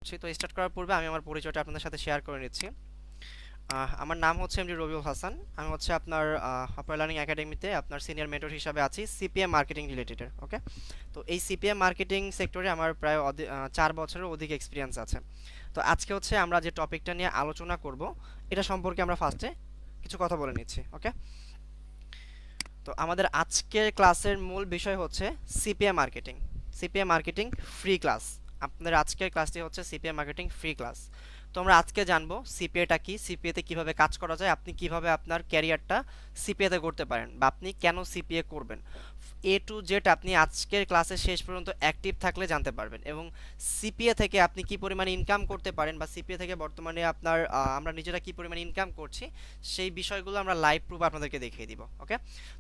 করছি। তো স্টার্ট করার পূর্বে আমি আমার পরিচয়টা আপনাদের সাথে শেয়ার করে নিচ্ছি। আমার নাম হচ্ছে এমডি রবিউল হাসান। আমি হচ্ছে আপনার আপার লার্নিং একাডেমিতে আপনার সিনিয়র মেন্টর হিসাবে আছি সিপিএম মার্কেটিং রিলেটেডের। ওকে, তো এই সিপিএম মার্কেটিং সেক্টরে আমার প্রায় 4 বছরের অধিক এক্সপিরিয়েন্স আছে। তো আজকে হচ্ছে আমরা যে টপিকটা নিয়ে আলোচনা করব এটা সম্পর্কে আমরা ফার্স্টে কিছু কথা বলে নিচ্ছি। ওকে, তো আমাদের আজকের ক্লাসের মূল বিষয় হচ্ছে CPM marketing. CPM marketing free class. আপনাদের আজকের ক্লাসটি হচ্ছে সিপিএম মার্কেটিং ফ্রি ক্লাস। তো আমরা আজকে জানবো সিপিএটা কি, সিপিএতে কিভাবে কাজ করা যায়, আপনি কিভাবে আপনার ক্যারিয়ারটা সিপিএতে করতে পারেন, বা আপনি কেন সিপিএ করবেন। এ টু জেড আপনি আজকের ক্লাসের শেষ পর্যন্ত অ্যাক্টিভ থাকলে জানতে পারবেন। এবং সিপিএ থেকে আপনি কি পরিমাণে ইনকাম করতে পারেন, বা সিপিএ থেকে বর্তমানে আপনার আমরা নিজেরা কি পরিমাণে ইনকাম করছি, সেই বিষয়গুলো আমরা লাইভ প্রুফ আপনাদেরকে দেখিয়ে দিব। ওকে,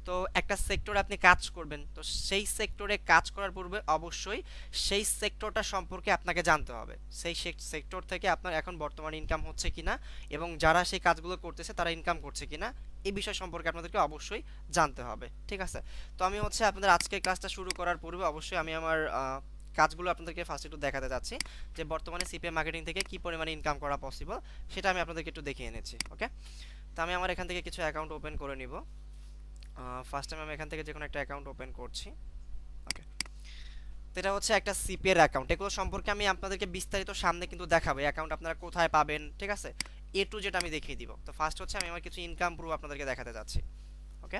তো একটা সেক্টরে আপনি কাজ করবেন, তো সেই সেক্টরে কাজ করার পূর্বে অবশ্যই সেই সেক্টরটা সম্পর্কে আপনাকে জানতে হবে। সেই সেক্টর থেকে আপনার এখন বর্তমানে ইনকাম হচ্ছে কিনা, এবং যারা সেই কাজগুলো করতেছে তারা ইনকাম করছে কিনা, এই বিষয় সম্পর্কে আপনাদেরকে অবশ্যই জানতে হবে। ঠিক আছে, তো আমি হচ্ছে আপনাদের আজকের ক্লাসটা শুরু করার পূর্বে অবশ্যই আমি আমার কাজগুলো আপনাদেরকে ফার্স্ট একটু দেখাতে যাচ্ছি, যে বর্তমানে সিপিএম মার্কেটিং থেকে কি পরিমাণে ইনকাম করা পসিবল সেটা আমি আপনাদেরকে একটু দেখিয়ে এনেছি। ওকে, তো আমি আমার এখান থেকে কিছু অ্যাকাউন্ট ওপেন করে নিব। ফার্স্ট টাইম আমি এখান থেকে যে কোনো একটা অ্যাকাউন্ট ওপেন করছি। ওকে, তো এটা হচ্ছে একটা সিপিএর অ্যাকাউন্ট। এগুলো সম্পর্কে আমি আপনাদেরকে বিস্তারিত সামনে কিন্তু দেখাবো, অ্যাকাউন্ট আপনারা কোথায় পাবেন। ঠিক আছে, এ টু জেড আমি দেখিয়ে দিব। তো ফার্স্ট হচ্ছে আমি আমার কিছু ইনকাম প্রুফ আপনাদেরকে দেখাতে যাচ্ছি। ওকে,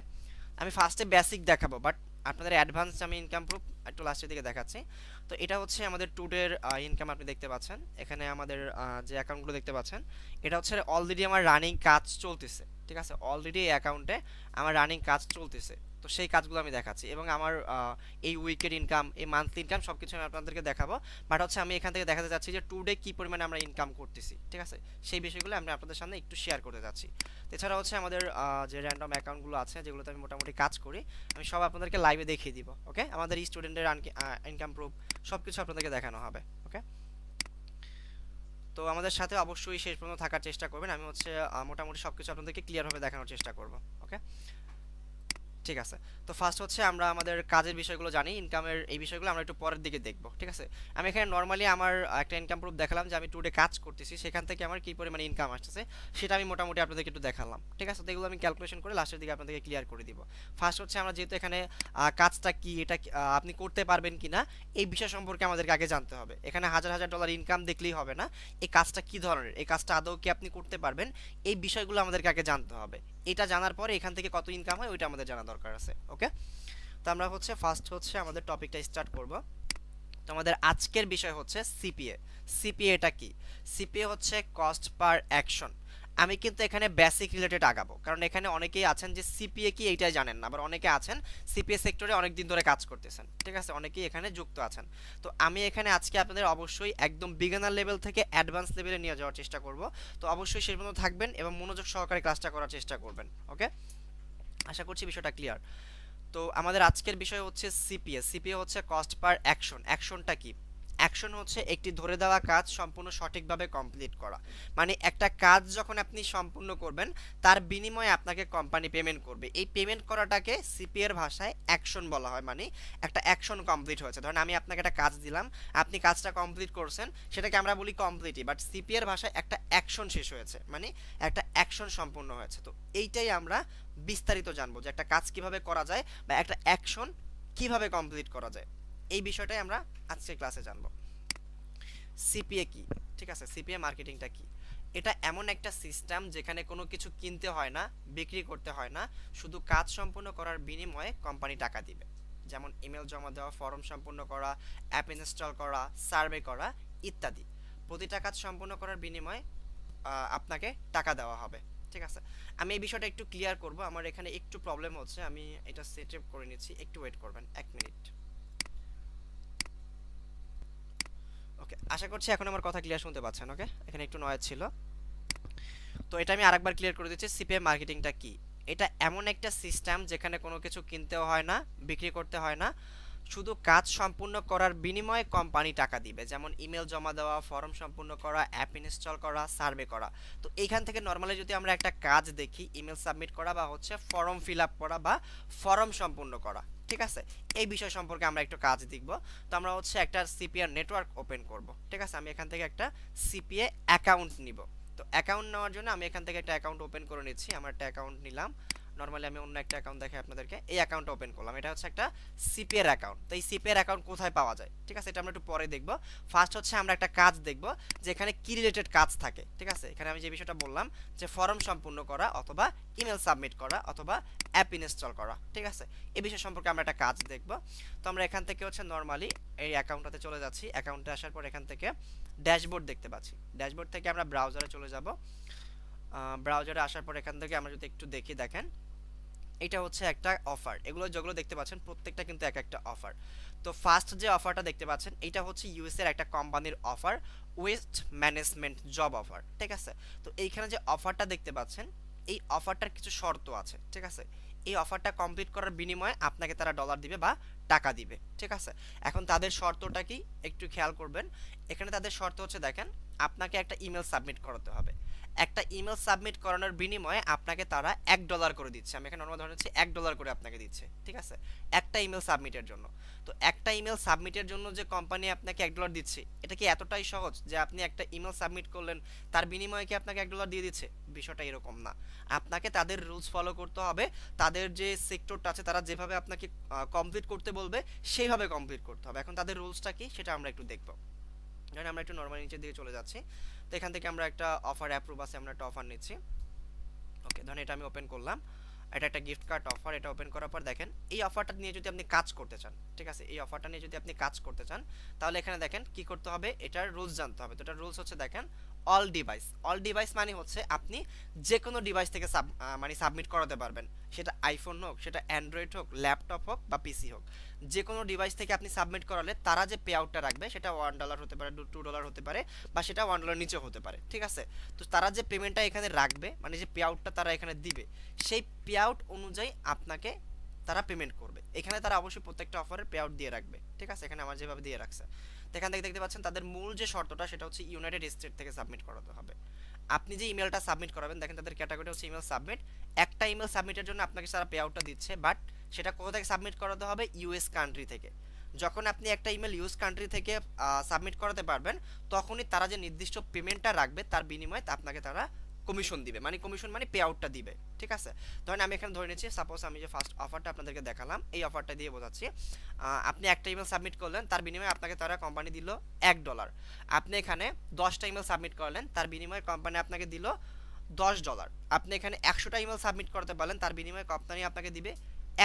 আমি ফার্স্টে বেসিক দেখাবো, বাট আপনাদের অ্যাডভান্স আমি ইনকাম প্রুফ একটু লাস্টের দিকে দেখাচ্ছি। তো এটা হচ্ছে আমাদের টুডের ইনকাম। আপনি দেখতে পাচ্ছেন এখানে আমাদের যে অ্যাকাউন্টগুলো দেখতে পাচ্ছেন, এটা হচ্ছে অলরেডি আমার রানিং কাজ চলতেছে। ঠিক আছে, অলরেডি এই অ্যাকাউন্টে আমার রানিং কাজ চলতেছে। তো সেই কাজগুলো আমি দেখাচ্ছি, এবং আমার এই উইকের ইনকাম, এই মান্থলি ইনকাম সব কিছু আমি আপনাদেরকে দেখাবো। বাট হচ্ছে আমি এখান থেকে দেখাতে যাচ্ছি যে টুডে কী পরিমাণে আমরা ইনকাম করতেছি। ঠিক আছে, সেই বিষয়গুলো আমি আপনাদের সামনে একটু শেয়ার করতে যাচ্ছি। এছাড়া হচ্ছে আমাদের যে র্যান্ডম অ্যাকাউন্টগুলো আছে, যেগুলোতে আমি মোটামুটি কাজ করি, আমি সব আপনাদেরকে লাইভে দেখিয়ে দিব। ওকে, আমাদের স্টুডেন্টের ইনকাম প্রুফ সব কিছু আপনাদেরকে দেখানো হবে। ওকে, তো আমাদের সাথে অবশ্যই শেষ পর্যন্ত থাকার চেষ্টা করবেন। আমি হচ্ছে মোটামুটি সব কিছু আপনাদেরকে ক্লিয়ারভাবে দেখানোর চেষ্টা করব। ওকে, ঠিক আছে, তো ফার্স্ট হচ্ছে আমরা আমাদের কাজের বিষয়গুলো জানি, ইনকামের এই বিষয়গুলো আমরা একটু পরের দিকে দেখব। ঠিক আছে, আমি এখানে নর্মালি আমার একটা ইনকাম প্রুফ দেখালাম যে আমি টুডে কাজ করতেছি, সেখান থেকে আমার কি পরিমাণে ইনকাম আসতেছে সেটা আমি মোটামুটি আপনাদেরকে একটু দেখালাম। ঠিক আছে, তো এগুলো আমি ক্যালকুলেশন করে লাস্টের দিকে আপনাদেরকে ক্লিয়ার করে দিব। ফার্স্ট হচ্ছে আমরা যেহেতু এখানে কাজটা কি, এটা আপনি করতে পারবেন কিনা, এই বিষয় সম্পর্কে আমাদেরকে আগে জানতে হবে। এখানে হাজার হাজার ডলার ইনকাম দেখলেই হবে না, এই কাজটা কি ধরনের, এই কাজটা আদৌ কি আপনি করতে পারবেন, এই বিষয়গুলো আমাদেরকে আগে জানতে হবে। এটা জানার পরে এখান থেকে কত ইনকাম হয় ওইটা আমাদের জানা দরকার আছে। ওকে, তো আমরা হচ্ছে ফার্স্ট হচ্ছে আমাদের টপিকটা স্টার্ট করব। তো আমাদের আজকের বিষয় হচ্ছে সিপিএ। সিপিএ এটা কি? সিপিএ হচ্ছে কস্ট পার অ্যাকশন। আমি কিন্তু এখানে বেসিক রিলেটেড আগাবো, কারণ এখানে অনেকেই আছেন যে সিপিএ কি এইটাই জানেন না, আবার অনেকে আছেন সিপিএ সেক্টরে অনেক দিন ধরে কাজ করতেছেন। ঠিক আছে, অনেকেই এখানে যুক্ত আছেন। তো আমি এখানে আজকে আপনাদের অবশ্যই একদম বিগিনার লেভেল থেকে অ্যাডভান্স লেভেলে নিয়ে যাওয়ার চেষ্টা করব। তো অবশ্যই সেই পর্যন্ত থাকবেন এবং মনোযোগ সহকারে ক্লাসটা করার চেষ্টা করবেন। ওকে, আশা করছি বিষয়টা ক্লিয়ার। তো আমাদের আজকের বিষয় হচ্ছে সিপিএ। সিপিএ হচ্ছে কস্ট পার অ্যাকশন। অ্যাকশনটা কি? অ্যাকশন হচ্ছে একটি ধরে দেওয়া কাজ সম্পূর্ণ সঠিকভাবে কমপ্লিট করা। মানে একটা কাজ যখন আপনি সম্পূর্ণ করবেন, তার বিনিময়ে আপনাকে কোম্পানি পেমেন্ট করবে। এই পেমেন্ট করাটাকে সিপিএ এর ভাষায় অ্যাকশন বলা হয়। মানে একটা অ্যাকশন কমপ্লিট হয়েছে, ধরেন আমি আপনাকে একটা কাজ দিলাম, আপনি কাজটা কমপ্লিট করছেন, সেটাকে আমরা বলি কমপ্লিটই, বাট সিপিএ এর ভাষায় একটা অ্যাকশন শেষ হয়েছে, মানে একটা অ্যাকশন সম্পূর্ণ হয়েছে। তো এইটাই আমরা বিস্তারিত জানবো, যে একটা কাজ কিভাবে করা যায় বা একটা অ্যাকশন কিভাবে কমপ্লিট করা যায়, এই বিষয়টাই আমরা আজকের ক্লাসে জানবো। সিপিএ কি? ঠিক আছে, সিপিএ মার্কেটিংটা কি? এটা এমন একটা সিস্টেম যেখানে কোনো কিছু কিনতে হয় না, বিক্রি করতে হয় না, শুধু কাজ সম্পূর্ণ করার বিনিময়ে কোম্পানি টাকা দিবে। যেমন ইমেল জমা দেওয়া, ফর্ম সম্পূর্ণ করা, অ্যাপ ইনস্টল করা, সার্ভে করা ইত্যাদি। প্রতিটা কাজ সম্পূর্ণ করার বিনিময়ে আপনাকে টাকা দেওয়া হবে। ঠিক আছে, আমি এই বিষয়টা একটু ক্লিয়ার করব। আমার এখানে একটু প্রবলেম হচ্ছে, আমি এটা সেট আপ করে নিচ্ছি, একটু ওয়েট করবেন 1 মিনিট। ওকে, আশা করছি এখন আমার কথা ক্লিয়ার শুনতে পাচ্ছেন। ওকে, এখানে একটু নয়েজ ছিল, তো এটা আমি আরেকবার ক্লিয়ার করে দিচ্ছি। সিপিএম মার্কেটিংটা কি? এটা এমন একটা সিস্টেম যেখানে কোনো কিছু কিনতেও হয় না, বিক্রি করতে হয় না, শুধু কাজ সম্পূর্ণ করার বিনিময়ে কোম্পানি টাকা দিবে, যেমন ইমেল জমা দেওয়া, ফর্ম সম্পূর্ণ করা, অ্যাপ ইনস্টল করা, সার্ভে করা। তো এইখান থেকে নর্মালি যদি আমরা একটা কাজ দেখি, ইমেল সাবমিট করা বা হচ্ছে ফর্ম ফিল আপ করা বা ফর্ম সম্পূর্ণ করা, ঠিক আছে, এই বিষয় সম্পর্কে আমরা একটু কাজ দেখব। তো আমরা হচ্ছে একটা সিপিএ নেটওয়ার্ক ওপেন করব, ঠিক আছে। আমি এখান থেকে একটা সিপিএ অ্যাকাউন্ট নিব। তো অ্যাকাউন্ট নেওয়ার জন্য আমি এখান থেকে একটা অ্যাকাউন্ট ওপেন করে নিচ্ছি। আমার একটা অ্যাকাউন্ট নিলাম। নরমালি আমি অন্য একটা অ্যাকাউন্ট দেখাই আপনাদেরকে। এই অ্যাকাউন্টটা ওপেন করলাম, এটা হচ্ছে একটা সিপিএর অ্যাকাউন্ট। তো এই সিপিএর অ্যাকাউন্ট কোথায় পাওয়া যায়, ঠিক আছে, এটা আমরা একটু পরে দেখব। ফার্স্ট হচ্ছে আমরা একটা কাজ দেখব যে এখানে কি রিলেটেড কাজ থাকে, ঠিক আছে। এখানে আমি যে বিষয়টা বললাম যে ফর্ম সম্পূর্ণ করা অথবা ইমেল সাবমিট করা অথবা অ্যাপ ইনস্টল করা, ঠিক আছে, এই বিষয় সম্পর্কে আমরা একটা কাজ দেখব। তো আমরা এখান থেকে হচ্ছে নরমালি এই অ্যাকাউন্টটাতে চলে যাচ্ছি। অ্যাকাউন্টে আসার পর এখান থেকে ড্যাশবোর্ড দেখতে পাচ্ছি। ড্যাশবোর্ড থেকে আমরা ব্রাউজারে চলে যাব। ব্রাউজারে আসার পর এখান থেকে আমরা যদি একটু দেখি, দেখেন এটা হচ্ছে একটা অফার। এগুলো যেগুলো দেখতে পাচ্ছেন প্রত্যেকটা কিন্তু এক একটা অফার। তো ফার্স্ট যে অফারটা দেখতে পাচ্ছেন এটা হচ্ছে ইউএস এর একটা কোম্পানির offer, waste management job offer, ঠিক আছে। তো এইখানে যে অফারটা দেখতে পাচ্ছেন এই অফারটার কিছু শর্ত আছে, ঠিক আছে। এই অফারটা কমপ্লিট করার বিনিময়ে আপনাকে তারা ডলার দিবে বা টাকা দিবে, ঠিক আছে। এখন তাদের শর্তটা কি একটু খেয়াল করবেন। এখানে তাদের শর্ত হচ্ছে দেখেন, আপনাকে একটা ইমেল সাবমিট করাতে হবে। একটা ইমেল সাবমিট করানোর বিনিময়ে আপনাকে তারা $1 করে দিচ্ছে। আমি এখানে নর্মাল ধরে নিচ্ছি $1 করে আপনাকে দিচ্ছে, ঠিক আছে, একটা ইমেল সাবমিটের জন্য। তো একটা ইমেল সাবমিটের জন্য যে কোম্পানি আপনাকে $1 দিচ্ছে, এটা কি এতটাই সহজ যে আপনি একটা ইমেল সাবমিট করলেন তার বিনিময়ে কি আপনাকে $1 দিয়ে দিচ্ছে? বিষয়টা এরকম না। আপনাকে তাদের রুলস ফলো করতে হবে। তাদের যে সেক্টরটা আছে তারা যেভাবে আপনাকে কমপ্লিট করতে বলবে সেইভাবে কমপ্লিট করতে হবে। এখন তাদের রুলসটা কি সেটা আমরা একটু দেখব। ধরেন আমরা একটু নরমাল নিচের দিকে চলে যাচ্ছি। তো এখান থেকে আমরা একটা অফার অ্যাপ্রুভ আছে, আমরা একটা অফার নিচ্ছি। ওকে, ধরেন এটা আমি ওপেন করলাম। এটা একটা গিফট কার্ড অফার। এটা ওপেন করার পর দেখেন এই অফারটা নিয়ে যদি আপনি কাজ করতে চান, ঠিক আছে, এই অফারটা নিয়ে যদি আপনি কাজ করতে চান তাহলে এখানে দেখেন কি করতে হবে, এটার রুলস জানতে হবে। তো এটার রুলস হচ্ছে দেখেন, অল ডিভাইস। অল ডিভাইস মানে হচ্ছে আপনি যে কোনো ডিভাইস থেকে মানে সাবমিট করাতে পারবেন। সেটা আইফোন হোক, সেটা অ্যান্ড্রয়েড হোক, ল্যাপটপ হোক বা পিসি হোক, যে কোনো ডিভাইস থেকে আপনি সাবমিট করালে তারা যে পে আউটটা রাখবে সেটা $1 হতে পারে, $2 হতে পারে বা সেটা $1 নিচেও হতে পারে, ঠিক আছে। তো তারা যে পেমেন্টটা এখানে রাখবে মানে যে পে আউটটা তারা এখানে দিবে, সেই পে আউট অনুযায়ী আপনাকে তারা পেমেন্ট করবে। এখানে তারা অবশ্যই প্রত্যেকটা অফারের পে আউট দিয়ে রাখবে, ঠিক আছে। এখানে আমার যেভাবে দিয়ে রাখছে। তো এখান থেকে দেখতে পাচ্ছেন তাদের মূল যে শর্তটা সেটা হচ্ছে ইউনাইটেড স্টেট থেকে সাবমিট করাতে হবে। আপনি যে ইমেলটা সাবমিট করাবেন দেখেন তাদের ক্যাটাগরি হচ্ছে ইমেল সাবমিট। একটা ইমেল সাবমিটের জন্য আপনাকে তারা পে আউটটা দিচ্ছে, বাট সেটা কোথা থেকে সাবমিট করাতে হবে, ইউএস কান্ট্রি থেকে। যখন আপনি একটা ইমেল ইউএস কান্ট্রি থেকে সাবমিট করাতে পারবেন তখনই তারা যে নির্দিষ্ট পেমেন্টটা রাখবে তার বিনিময়ে আপনাকে তারা কমিশন দিবে, মানে কমিশন মানে পে আউটটা দিবে, ঠিক আছে। ধরেন আমি এখানে ধরে নিচ্ছি, সাপোজ আমি যে ফার্স্ট অফারটা আপনাদেরকে দেখালাম এই অফারটা দিয়ে বোঝাচ্ছি। আপনি একটা ইমেল সাবমিট করলেন তার বিনিময়ে আপনাকে তারা কোম্পানি দিল $1। আপনি এখানে 10টা ইমেল সাবমিট করলেন তার বিনিময়ে কোম্পানি আপনাকে দিল $10। আপনি এখানে 100টা ইমেল সাবমিট করতে পারলেন তার বিনিময়ে কোম্পানি আপনাকে দিবে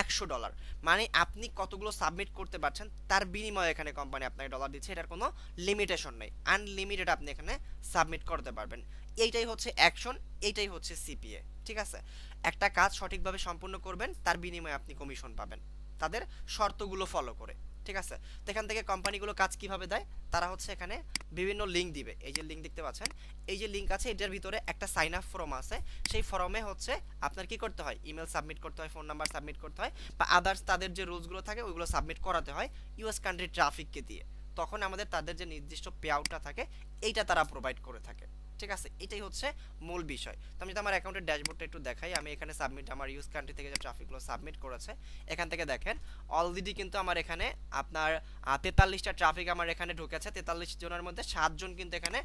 $100। মানে আপনি কতগুলো সাবমিট করতে পারছেন তার বিনিময়ে এখানে কোম্পানি আপনাকে ডলার দিচ্ছে। এটার কোনো লিমিটেশন নেই, আনলিমিটেড আপনি এখানে সাবমিট করতে পারবেন। এইটাই হচ্ছে অ্যাকশন, এইটাই হচ্ছে সিপিএ, ঠিক আছে। একটা কাজ সঠিকভাবে সম্পূর্ণ করবেন তার বিনিময়ে আপনি কমিশন পাবেন তাদের শর্তগুলো ফলো করে, ঠিক আছে। তো এখান থেকে কোম্পানিগুলো কাজ কিভাবে দেয়, তারা হচ্ছে এখানে বিভিন্ন লিঙ্ক দিবে। এই যে লিঙ্ক দেখতে পাচ্ছেন, এই যে লিঙ্ক আছে এটার ভিতরে একটা সাইন আপ ফর্ম আছে। সেই ফর্মে হচ্ছে আপনার কি করতে হয়, ইমেল সাবমিট করতে হয়, ফোন নাম্বার সাবমিট করতে হয় বা আদার্স তাদের যে রুলসগুলো থাকে ওইগুলো সাবমিট করাতে হয় ইউএস কান্ট্রি ট্রাফিককে দিয়ে। তখন আমাদের তাদের যে নির্দিষ্ট পে আউটটা থাকে এইটা তারা প্রোভাইড করে থাকে, ঠিক আছে। এটাই হচ্ছে মূল বিষয়। তো আমি যদি আমার অ্যাকাউন্টের ড্যাশবোর্ডটা একটু দেখাই, আমি এখানে সাবমিট আমার ইউএস কান্ট্রি থেকে যে ট্রাফিকগুলো সাবমিট করেছে এখান থেকে দেখেন অলরেডি কিন্তু আমার এখানে আপনার 43টা ট্রাফিক আমার এখানে ঢুকেছে। 43 জনের মধ্যে 7 জন কিন্তু এখানে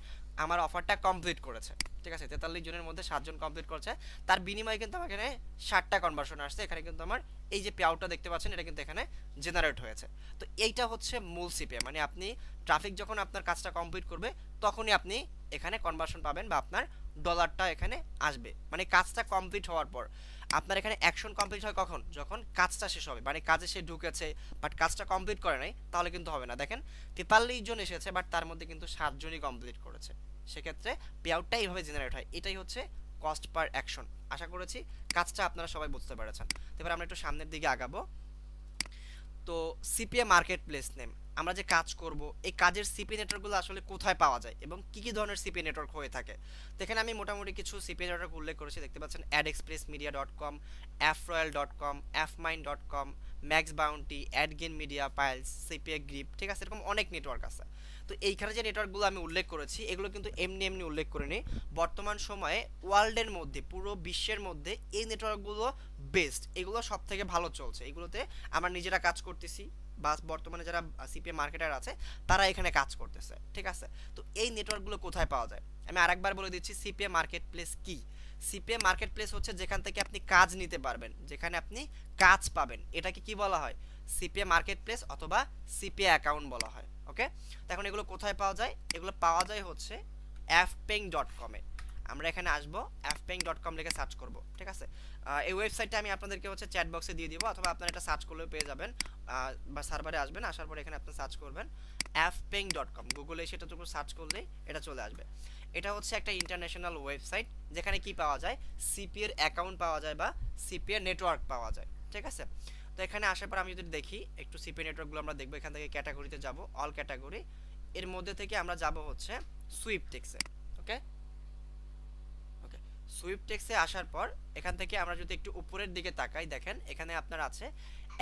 আমার অফারটা কমপ্লিট করেছে, ঠিক আছে। 43 জনের মধ্যে 7 জন কমপ্লিট করেছে, তার বিনিময়ে কিন্তু আমার এখানে 60টা কনভার্সন আসছে। এখানে কিন্তু আমার এই যে পে আউটটা দেখতে পাচ্ছেন এটা কিন্তু এখানে জেনারেট হয়েছে। তো এইটা হচ্ছে মূল সিপিএ, মানে আপনি ট্রাফিক যখন আপনার কাজটা কমপ্লিট করবে তখনই আপনি এখানে কনভার্সন পাবেন বা আপনার ডলারটা এখানে আসবে। মানে কাজটা কমপ্লিট হওয়ার পর আপনার এখানে অ্যাকশন কমপ্লিট হয় কখন, যখন কাজটা শেষ হবে, মানে কাজে সে ঢুকেছে বাট কাজটা কমপ্লিট করে নাই তাহলে কিন্তু হবে না। দেখেন 43 জন এসেছে বাট তার মধ্যে কিন্তু 7 জনই কমপ্লিট করেছে, সেক্ষেত্রে পে আউটটা এইভাবে জেনারেট হয়। এটাই হচ্ছে কস্ট পার অ্যাকশন। আশা করেছি কাজটা আপনারা সবাই বুঝতে পেরেছেন। এবার আমরা একটু সামনের দিকে আগাবো। তো সিপিএ মার্কেট প্লেস নেম, আমরা যে কাজ করব এই কাজের সিপি নেটওয়ার্কগুলো আসলে কোথায় পাওয়া যায় এবং কি কি ধরনের সিপি নেটওয়ার্ক হয়ে থাকে। তো এখানে আমি মোটামুটি কিছু সিপি নেটওয়ার্ক উল্লেখ করেছি, দেখতে পাচ্ছেন adexpressmedia.com, froyal.com, fmine.com, Max Bounty, অ্যাডগেন মিডিয়া, পাইলস, সিপিএ গ্রিপ, ঠিক আছে, এরকম অনেক নেটওয়ার্ক আছে। তো এইখানে যে নেটওয়ার্কগুলো আমি উল্লেখ করেছি এগুলো কিন্তু এমনি এমনি উল্লেখ করিনি। বর্তমান সময়ে ওয়ার্ল্ডের মধ্যে, পুরো বিশ্বের মধ্যে এই নেটওয়ার্কগুলো বেস্ট, এগুলো সব থেকে ভালো চলছে, এগুলোতে আমরা নিজেরা কাজ করতেছি বা বর্তমানে যারা সিপিএ মার্কেটার আছে তারা এখানে কাজ করতেছে, ঠিক আছে। তো এই নেটওয়ার্কগুলো কোথায় পাওয়া যায় আমি আরেকবার বলে দিচ্ছি। সিপিএ মার্কেট প্লেস কি? সিপিএ মার্কেট প্লেস হচ্ছে যেখান থেকে আপনি কাজ নিতে পারবেন, যেখানে আপনি কাজ পাবেন, এটাকে কি বলা হয়? সিপিএ মার্কেট প্লেস অথবা সিপিএ অ্যাকাউন্ট বলা হয়। ওকে, তো এখন এগুলো কোথায় পাওয়া যায়? এগুলো পাওয়া যায় হচ্ছে fpeng.com এ। আমরা এখানে আসবো, fpeng.com লিখে সার্চ করব, ঠিক আছে। এই ওয়েবসাইটটা আমি আপনাদেরকে হচ্ছে চ্যাট বক্সে দিয়ে দিব, অথবা আপনারা এটা সার্চ করলেও পেয়ে যাবেন, বা সার্ভারে আসবেন, আসার পরে এখানে আপনি সার্চ করবেন fpeng.com, গুগলে সেটা যখন সার্চ করলেই এটা চলে আসবে। এটা হচ্ছে একটা ইন্টারন্যাশনাল ওয়েবসাইট যেখানে কি পাওয়া যায়? সিপি এর অ্যাকাউন্ট পাওয়া যায় বা সিপি এর নেটওয়ার্ক পাওয়া যায়, ঠিক আছে। তো এখানে আসার পর আমি যদি দেখি একটু সিপি নেটওয়ার্কগুলো আমরা দেখবো, এখান থেকে ক্যাটাগরিতে যাব, অল ক্যাটাগরি, এর মধ্যে থেকে আমরা যাব হচ্ছে সুইপটেক্সে। ওকে, সুইপটেক্সে আসার পর এখান থেকে আমরা যদি একটু উপরের দিকে তাকাই, দেখেন এখানে আপনার আছে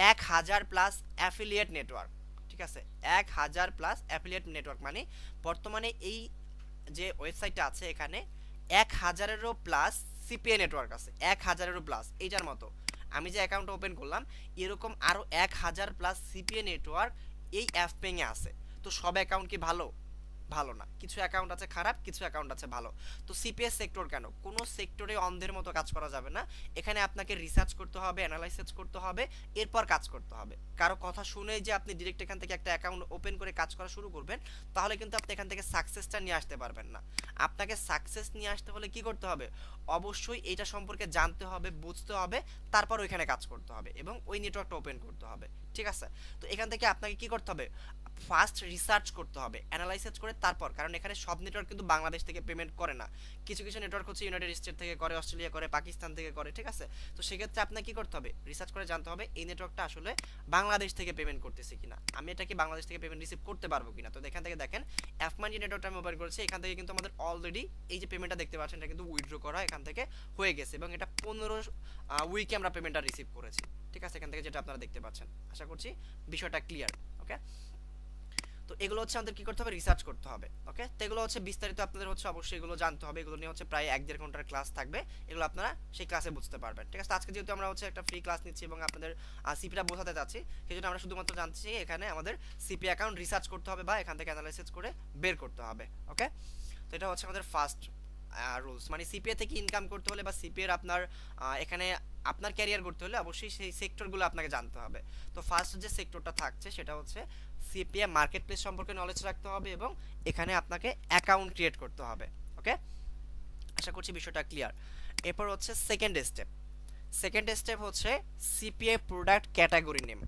1000 প্লাস অ্যাফিলিয়েট নেটওয়ার্ক, ঠিক আছে। 1000 প্লাস অ্যাফিলিয়েট নেটওয়ার্ক মানে বর্তমানে এই যে ওয়েবসাইটটা আছে এখানে 1000-এরও প্লাস সিপিএ নেটওয়ার্ক আছে, 1000-এরও প্লাস। এইটার মতো আমি যে অ্যাকাউন্ট ওপেন করলাম এরকম আরও 1000 প্লাস সিপিএ নেটওয়ার্ক এই অ্যাপপেংয়ে আছে। তো সব অ্যাকাউন্ট কি ভালো? ভালো না, কিছু অ্যাকাউন্ট আছে খারাপ, কিছু অ্যাকাউন্ট আছে ভালো। তো সিপিএস সেক্টর কেন? কোনো সেক্টরে অন্ধের মতো কাজ করা যাবে না। এখানে আপনাকে রিসার্চ করতে হবে, অ্যানালাইসিস করতে হবে, এরপর কাজ করতে হবে। কারো কথা শুনেই যে আপনি ডিরেক্ট এখান থেকে একটা অ্যাকাউন্ট ওপেন করে কাজ করা শুরু করবেন, তাহলে কিন্তু আপনি এখান থেকে সাকসেসটা নিয়ে আসতে পারবেন না। আপনাকে সাকসেস নিয়ে আসতে হলে কি করতে হবে? অবশ্যই এটা সম্পর্কে জানতে হবে, বুঝতে হবে, তারপর ওইখানে কাজ করতে হবে এবং ওই নেটওয়ার্কটা ওপেন করতে হবে, ঠিক আছে। তো এখান থেকে আপনাকে কি করতে হবে? ফার্স্ট রিসার্চ করতে হবে, অ্যানালাইসিস করে তারপর, কারণ এখানে সব নেটওয়ার্ক কিন্তু বাংলাদেশ থেকে পেমেন্ট করে না। কিছু কিছু নেটওয়ার্ক হচ্ছে ইউনাইটেড স্টেট থেকে করে, অস্ট্রেলিয়া করে, পাকিস্তান থেকে করে, ঠিক আছে। তো সেক্ষেত্রে আপনাকে কি করতে হবে? রিসার্চ করে জানতে হবে এই নেটওয়ার্কটা আসলে বাংলাদেশ থেকে পেমেন্ট করতেছে কিনা, আমি এটা কি বাংলাদেশ থেকে পেমেন্ট রিসিভ করতে পারবো কিনা। তো এখান থেকে দেখেন অ্যাপমানি যে নেটওয়ার্কটা আমি ওপেন করেছি, এখান থেকে কিন্তু আমাদের অলরেডি এই যে পেমেন্টটা দেখতে পাচ্ছেন এটা কিন্তু উইথড্র করা এখান থেকে হয়ে গেছে এবং এটা 15 উইকে আমরা পেমেন্টটা রিসিভ করেছি, ঠিক আছে। এখান থেকে যেটা আপনারা দেখতে পাচ্ছেন, আশা করছি বিষয়টা ক্লিয়ার। ওকে, তো এগুলো হচ্ছে আমাদের কি করতে হবে? রিসার্চ করতে হবে। ওকে, তো এগুলো হচ্ছে বিস্তারিত আপনাদের হচ্ছে অবশ্যই এগুলো জানতে হবে, এগুলো নিয়ে হচ্ছে প্রায় 1-1.5 ঘন্টার ক্লাস থাকবে, এগুলো আপনারা সেই ক্লাসে বুঝতে পারবেন, ঠিক আছে। আজকে যেহেতু আমরা হচ্ছে একটা ফ্রি ক্লাস নিচ্ছি এবং আপনাদের সিপিটা বোঝাতে যাচ্ছি, সেই জন্য আমরা শুধুমাত্র জানছি এখানে আমাদের সিপি অ্যাকাউন্ট রিসার্চ করতে হবে বা এখান থেকে অ্যানালাইসিস করে বের করতে হবে। ওকে, তো এটা হচ্ছে আমাদের ফার্স্ট রুলস, মানে সিপিএ থেকে ইনকাম করতে হলে বা সিপিএর আপনার এখানে আপনার ক্যারিয়ার করতে হলে অবশ্যই সেই সেক্টরগুলো আপনাকে জানতে হবে। তো ফার্স্ট যে সেক্টরটা থাকছে সেটা হচ্ছে সিপিএ মার্কেট প্লেস সম্পর্কে নলেজ রাখতে হবে এবং এখানে আপনাকে অ্যাকাউন্ট ক্রিয়েট করতে হবে। ওকে, আশা করছি বিষয়টা ক্লিয়ার। এরপর হচ্ছে সেকেন্ড স্টেপ। সেকেন্ড স্টেপ হচ্ছে সিপিএ প্রোডাক্ট ক্যাটাগরি নেম।